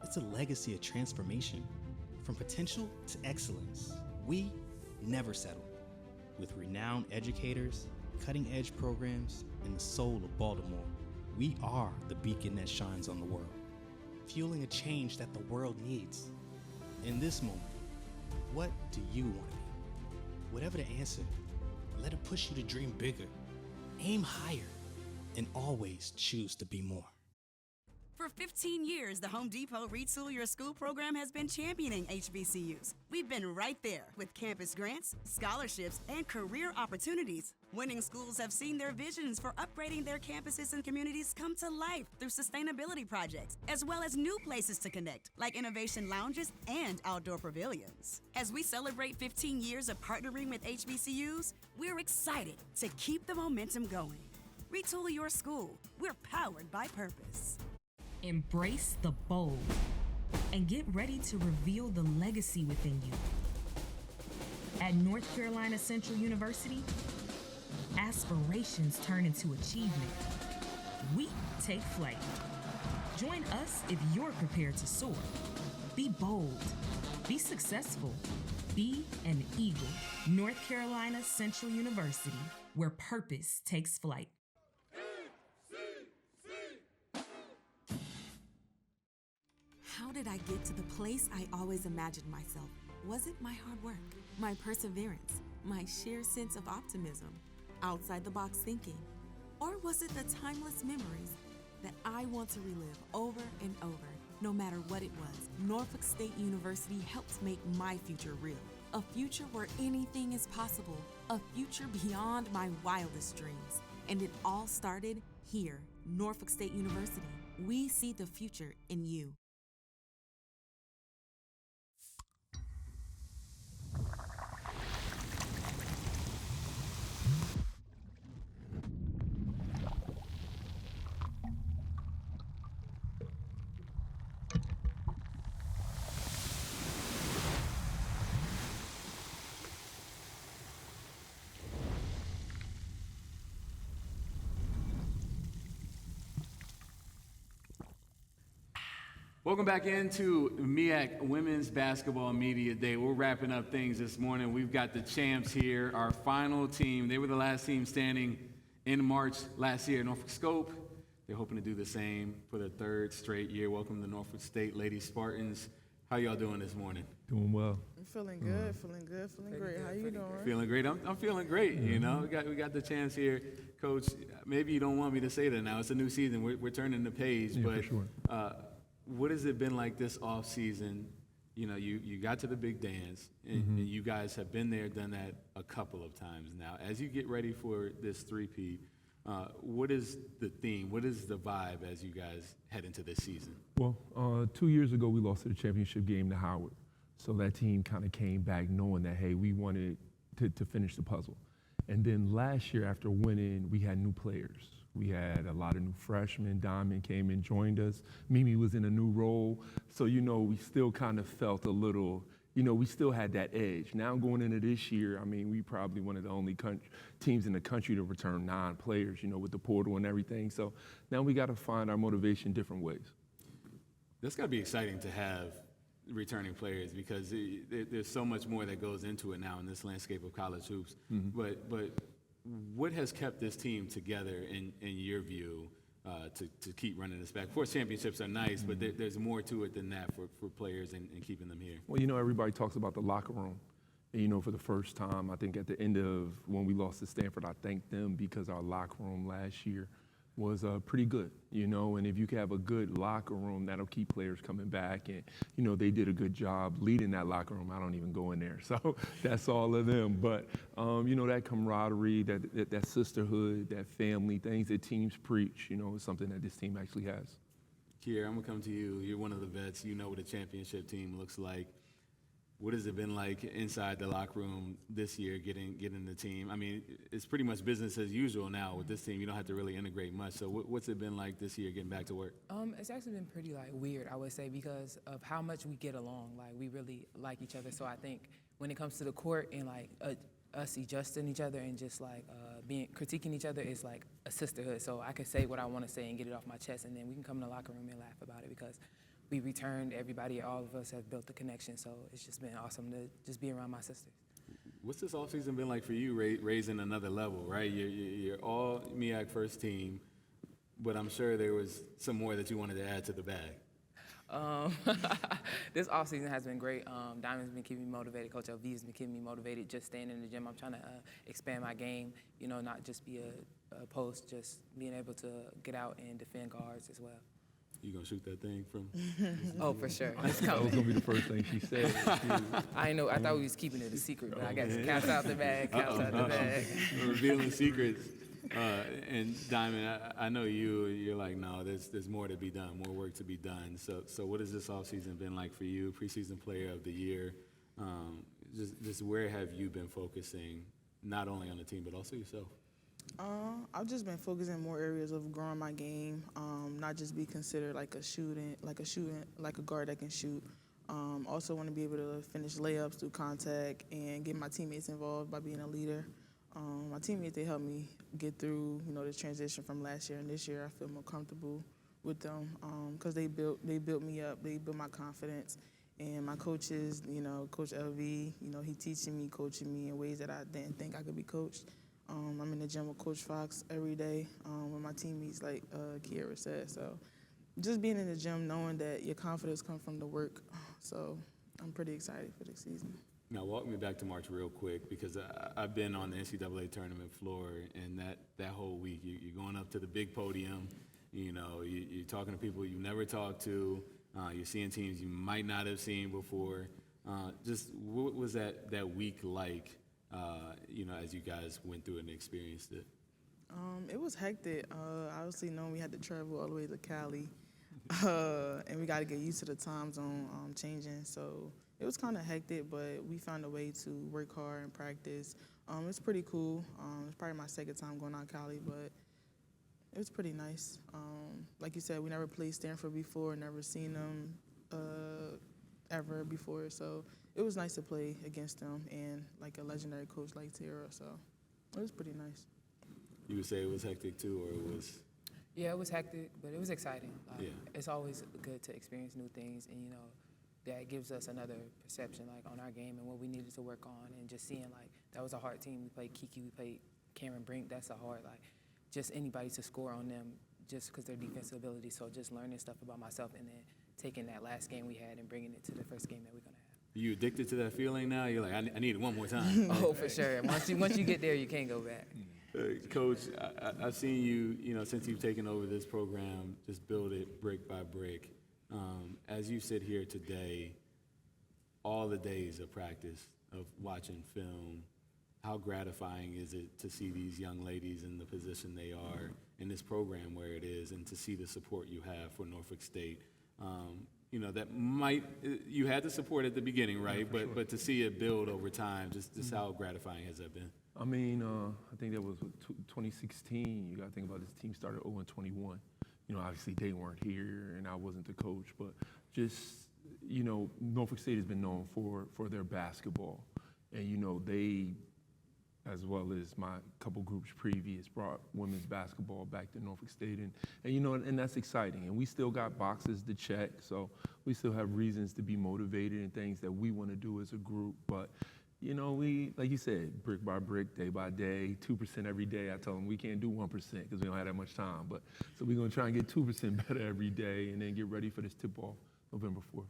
it's a legacy of transformation. From potential to excellence, we never settle. With renowned educators, cutting-edge programs, and the soul of Baltimore, we are the beacon that shines on the world, fueling a change that the world needs. In this moment, what do you want to be? Whatever the answer, let it push you to dream bigger, aim higher, and always choose to be more. For 15 years, the Home Depot Retool Your School program has been championing HBCUs. We've been right there with campus grants, scholarships, and career opportunities. Winning schools have seen their visions for upgrading their campuses and communities come to life through sustainability projects, as well as new places to connect, like innovation lounges and outdoor pavilions. As we celebrate 15 years of partnering with HBCUs, we're excited to keep the momentum going. Retool your school. We're powered by purpose. Embrace the bold and get ready to reveal the legacy within you. At North Carolina Central University, aspirations turn into achievement. We take flight. Join us if you're prepared to soar. Be bold. Be successful. Be an eagle. North Carolina Central University, where purpose takes flight. How did I get to the place I always imagined myself? Was it my hard work, my perseverance, my sheer sense of optimism, outside-the-box thinking? Or was it the timeless memories that I want to relive over and over, no matter what it was? Norfolk State University helped make my future real. A future where anything is possible. A future beyond my wildest dreams. And it all started here, Norfolk State University. We see the future in you. Welcome back into MEAC Women's Basketball Media Day. We're wrapping up things this morning. We've got the champs here, our final team. They were the last team standing in March last year, Norfolk Scope. They're hoping to do the same for the third straight year. Welcome to Norfolk State Lady Spartans. How y'all doing this morning? Doing well. I'm feeling good, feeling great. How you doing? Feeling great. I'm feeling great. You know, we got the chance here, Coach. Maybe you don't want me to say that now. It's a new season. We're turning the page, but. For sure. What has it been like this off season? You know, you got to the big dance, and you guys have been there, done that a couple of times now. As you get ready for this three-peat, what is the theme? What is the vibe as you guys head into this season? Well, 2 years ago, we lost to the championship game to Howard. So that team kind of came back knowing that, hey, we wanted to finish the puzzle. And then last year, after winning, we had new players. We had a lot of new freshmen. Diamond came and joined us. Mimi was in a new role. So, you know, we still kind of felt a little, you know, we still had that edge. Now going into this year, I mean, we probably one of the only teams in the country to return 9 players, you know, with the portal and everything. So now we got to find our motivation different ways. That's got to be exciting to have returning players because there's so much more that goes into it now in this landscape of college hoops. Mm-hmm. But what has kept this team together in your view to keep running this back? Of course, championships are nice, but there's more to it than that for players and keeping them here. Well, everybody talks about the locker room. And, for the first time, I think at the end of when we lost to Stanford, I thanked them because our locker room last year was pretty good, and if you can have a good locker room, that'll keep players coming back. And, they did a good job leading that locker room. I don't even go in there, so that's all of them. But, that camaraderie, that sisterhood, that family, things that teams preach, is something that this team actually has. Kier, I'm going to come to you. You're one of the vets. You know what a championship team looks like. What has it been like inside the locker room this year, getting the team? I mean, it's pretty much business as usual now with this team. You don't have to really integrate much. So what's it been like this year getting back to work? It's actually been pretty weird, I would say, because of how much we get along. We really like each other. So I think when it comes to the court and us adjusting each other and just critiquing each other is like a sisterhood. So I can say what I want to say and get it off my chest, and then we can come in the locker room and laugh about it because we returned, everybody, all of us have built the connection, so it's just been awesome to just be around my sisters. What's this offseason been like for you, raising another level, right? You're all MEAC first team, but I'm sure there was some more that you wanted to add to the bag. This offseason has been great. Diamond's been keeping me motivated. Coach LV has been keeping me motivated, just staying in the gym. I'm trying to expand my game, not just be a post, just being able to get out and defend guards as well. You gonna shoot that thing from? Oh, for sure. That was gonna be the first thing she said. I know. I thought we was keeping it a secret, but I got caps out the bag. Revealing secrets. And Diamond, I know you're like, no, there's more to be done, more work to be done. So what has this offseason been like for you? Preseason Player of the Year. Just where have you been focusing, not only on the team but also yourself? I've just been focusing in more areas of growing my game, not just be considered like a guard that can shoot. Also want to be able to finish layups through contact and get my teammates involved by being a leader. My teammates, they helped me get through, the transition from last year and this year. I feel more comfortable with them because they built me up, they built my confidence. And my coaches, Coach LV, he teaching me, coaching me in ways that I didn't think I could be coached. I'm in the gym with Coach Fox every day with my teammates, like Kiera said. So just being in the gym, knowing that your confidence comes from the work. So I'm pretty excited for the season. Now, walk me back to March real quick because I've been on the NCAA tournament floor, and that whole week, you're going up to the big podium, you're talking to people you never talked to, you're seeing teams you might not have seen before. Just what was that week like? As you guys went through it and experienced it? It was hectic. Obviously, knowing we had to travel all the way to Cali, and we got to get used to the time zone changing. So it was kind of hectic, but we found a way to work hard and practice. It's pretty cool. It's probably my second time going out Cali, but it was pretty nice. Like you said, we never played Stanford before, never seen them ever before. So it was nice to play against them and like a legendary coach like Tara, so it was pretty nice. You would say it was hectic too, or it was? Yeah, it was hectic, but it was exciting. Yeah. It's always good to experience new things, and that gives us another perception on our game and what we needed to work on, and just seeing that was a hard team. We played Kiki, we played Cameron Brink. That's a hard just anybody to score on them just because their defensive ability. So just learning stuff about myself and then taking that last game we had and bringing it to the first game that we're gonna have. You addicted to that feeling now? You're like, I need it one more time. Oh, for sure. Once you get there, you can't go back. Coach, I've seen you, since you've taken over this program, just build it brick by brick. As you sit here today, all the days of practice, of watching film, how gratifying is it to see these young ladies in the position they are in this program where it is, and to see the support you have for Norfolk State? That you had the support at the beginning, right? Yeah, but to see it build over time, just how gratifying has that been? I mean, I think that was 2016. You got to think about this team started 0-21. Obviously they weren't here and I wasn't the coach, but just, Norfolk State has been known for their basketball. And, as well as my couple groups previous, brought women's basketball back to Norfolk State. And that's exciting. And we still got boxes to check, so we still have reasons to be motivated and things that we want to do as a group. But, we, like you said, brick by brick, day by day, 2% every day. I tell them we can't do 1% because we don't have that much time. So we're going to try and get 2% better every day and then get ready for this tip-off November 4th.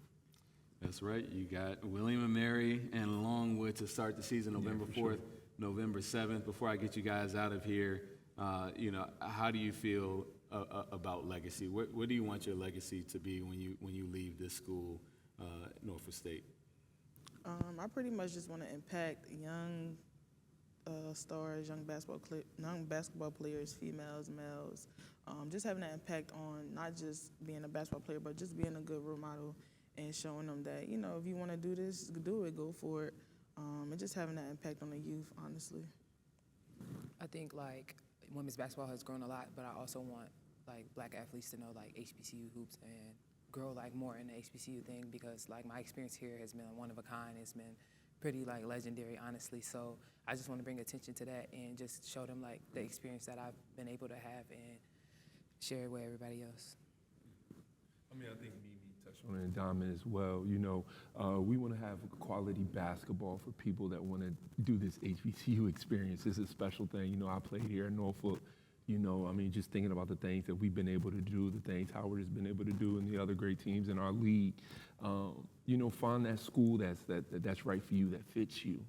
That's right. You got William & Mary and Longwood to start the season November 4th, sure. November 7th. Before I get you guys out of here, how do you feel about legacy? What do you want your legacy to be when you leave this school, Norfolk State? I pretty much just want to impact young stars, young basketball players, females, males, just having that impact on not just being a basketball player, but just being a good role model and showing them that, if you want to do this, do it, go for it, and just having that impact on the youth, honestly. I think, women's basketball has grown a lot, but I also want, black athletes to know, HBCU hoops and grow, more in the HBCU thing because, my experience here has been one of a kind. It's been pretty, legendary, honestly. So I just want to bring attention to that and just show them, the experience that I've been able to have and share it with everybody else. I think Mimi touched on it and Diamond as well. We want to have quality basketball for people that want to do this HBCU experience. It's a special thing. I played here in Norfolk. Just thinking about the things that we've been able to do, the things Howard has been able to do, and the other great teams in our league. Find that school that's right for you, that fits you.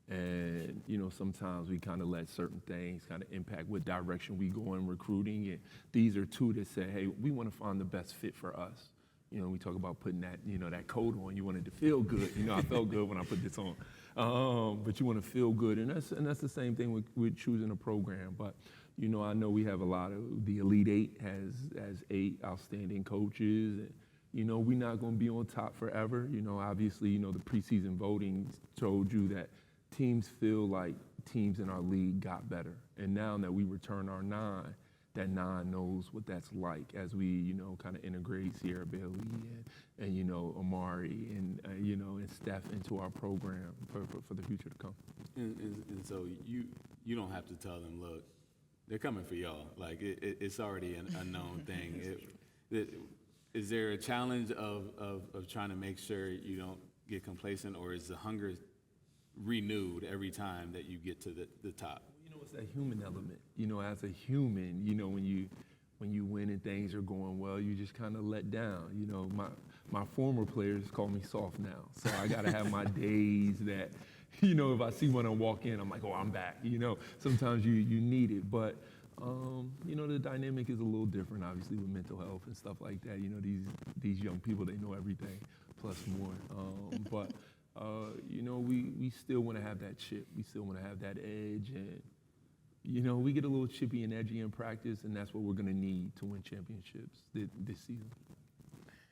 And, sometimes we kind of let certain things kind of impact what direction we go in recruiting. And these are two that say, hey, we want to find the best fit for us. We talk about putting that, that coat on. You want it to feel good. I felt good when I put this on. But you want to feel good. And that's the same thing with choosing a program. But, I know we have a lot of, the Elite Eight has 8 outstanding coaches. And, we're not going to be on top forever. Obviously, the preseason voting told you that teams feel like teams in our league got better. And now that we return our 9, that 9 knows what that's like as we, kind of integrate Sierra Bailey and Amari and Steph into our program for the future to come. And so you don't have to tell them, look, they're coming for y'all. It's already a known thing. Is there a challenge of trying to make sure you don't get complacent, or is the hunger renewed every time that you get to the top? It's that human element. As a human, when you win and things are going well, you just kind of let down. My former players call me soft now, so I got to have my days that, if I see one and walk in, I'm like, oh, I'm back. Sometimes you need it, but the dynamic is a little different, obviously, with mental health and stuff like that. These young people, they know everything plus more. But we still want to have that chip. We still want to have that edge, and we get a little chippy and edgy in practice, and that's what we're going to need to win championships this season.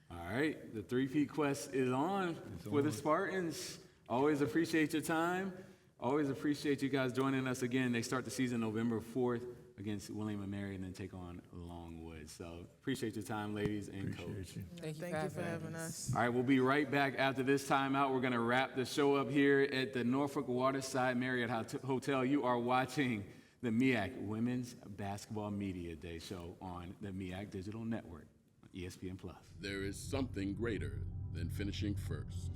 All right, the 3-peat quest is on for the Spartans. Always appreciate your time. Always appreciate you guys joining us again. They start the season November 4th against William & Mary and then take on Longwood. So appreciate your time, ladies and coach. Thank you for having us. All right, we'll be right back after this timeout. We're going to wrap the show up here at the Norfolk Waterside Marriott Hotel. You are watching the MEAC Women's Basketball Media Day show on the MEAC Digital Network, ESPN+. There is something greater than finishing first.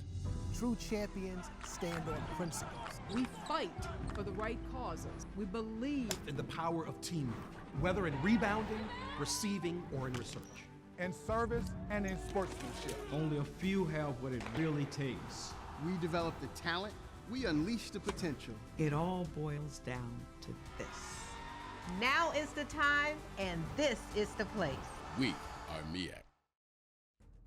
True champions stand on principles. We fight for the right causes. We believe in the power of teamwork, whether in rebounding, receiving, or in research. In service and in sportsmanship. Only a few have what it really takes. We develop the talent. We unleash the potential. It all boils down to this. Now is the time, and this is the place. We are MEAC.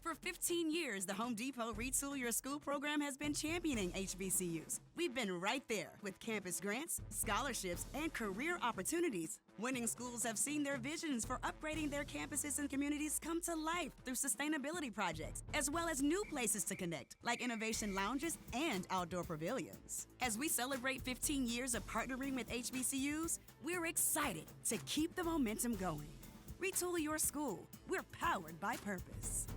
For 15 years, the Home Depot Retool Your School program has been championing HBCUs. We've been right there with campus grants, scholarships, and career opportunities. Winning schools have seen their visions for upgrading their campuses and communities come to life through sustainability projects, as well as new places to connect, like innovation lounges and outdoor pavilions. As we celebrate 15 years of partnering with HBCUs, we're excited to keep the momentum going. Retool Your School. We're powered by purpose.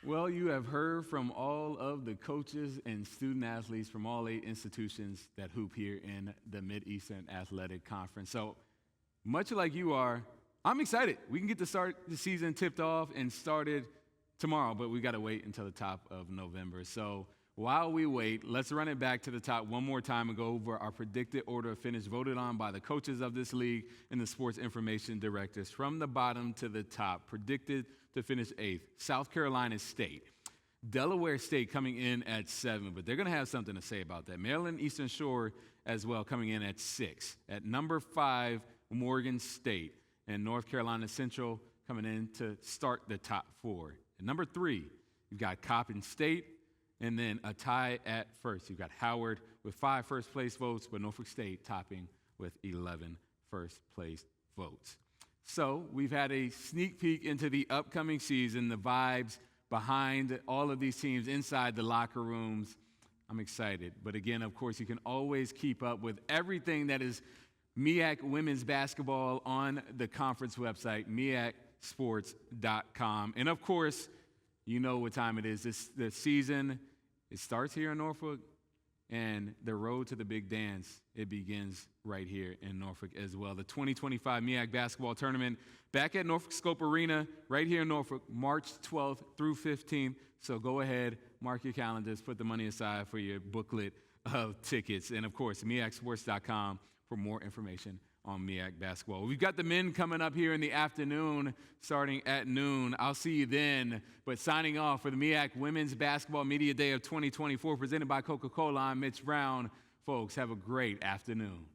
Well, you have heard from all of the coaches and student athletes from all 8 institutions that hoop here in the Mid-Eastern Athletic Conference. So, much like you are, I'm excited. We can get to start the season tipped off and started tomorrow, but we got to wait until the top of November. So, while we wait, let's run it back to the top one more time and go over our predicted order of finish voted on by the coaches of this league and the sports information directors. From the bottom to the top, predicted to finish 8th, South Carolina State. Delaware State coming in at 7, but they're going to have something to say about that. Maryland Eastern Shore as well coming in at 6. At number 5, Morgan State. And North Carolina Central coming in to start the top 4. At number 3, you've got Coppin State. And then a tie at first. You've got Howard with 5 first-place votes, but Norfolk State topping with 11 first-place votes. So we've had a sneak peek into the upcoming season, the vibes behind all of these teams inside the locker rooms. I'm excited. But again, of course, you can always keep up with everything that is MEAC women's basketball on the conference website, MEACsports.com. And of course, you know what time it is. The season, it starts here in Norfolk, and the road to the big dance, it begins right here in Norfolk as well. The 2025 MEAC basketball tournament back at Norfolk Scope Arena right here in Norfolk, March 12th through 15th. So go ahead, mark your calendars, put the money aside for your booklet of tickets. And, of course, MEACsports.com for more information on MEAC basketball. We've got the men coming up here in the afternoon, starting at noon. I'll see you then. But signing off for the MEAC Women's Basketball Media Day of 2024, presented by Coca-Cola, I'm Mitch Brown. Folks, have a great afternoon.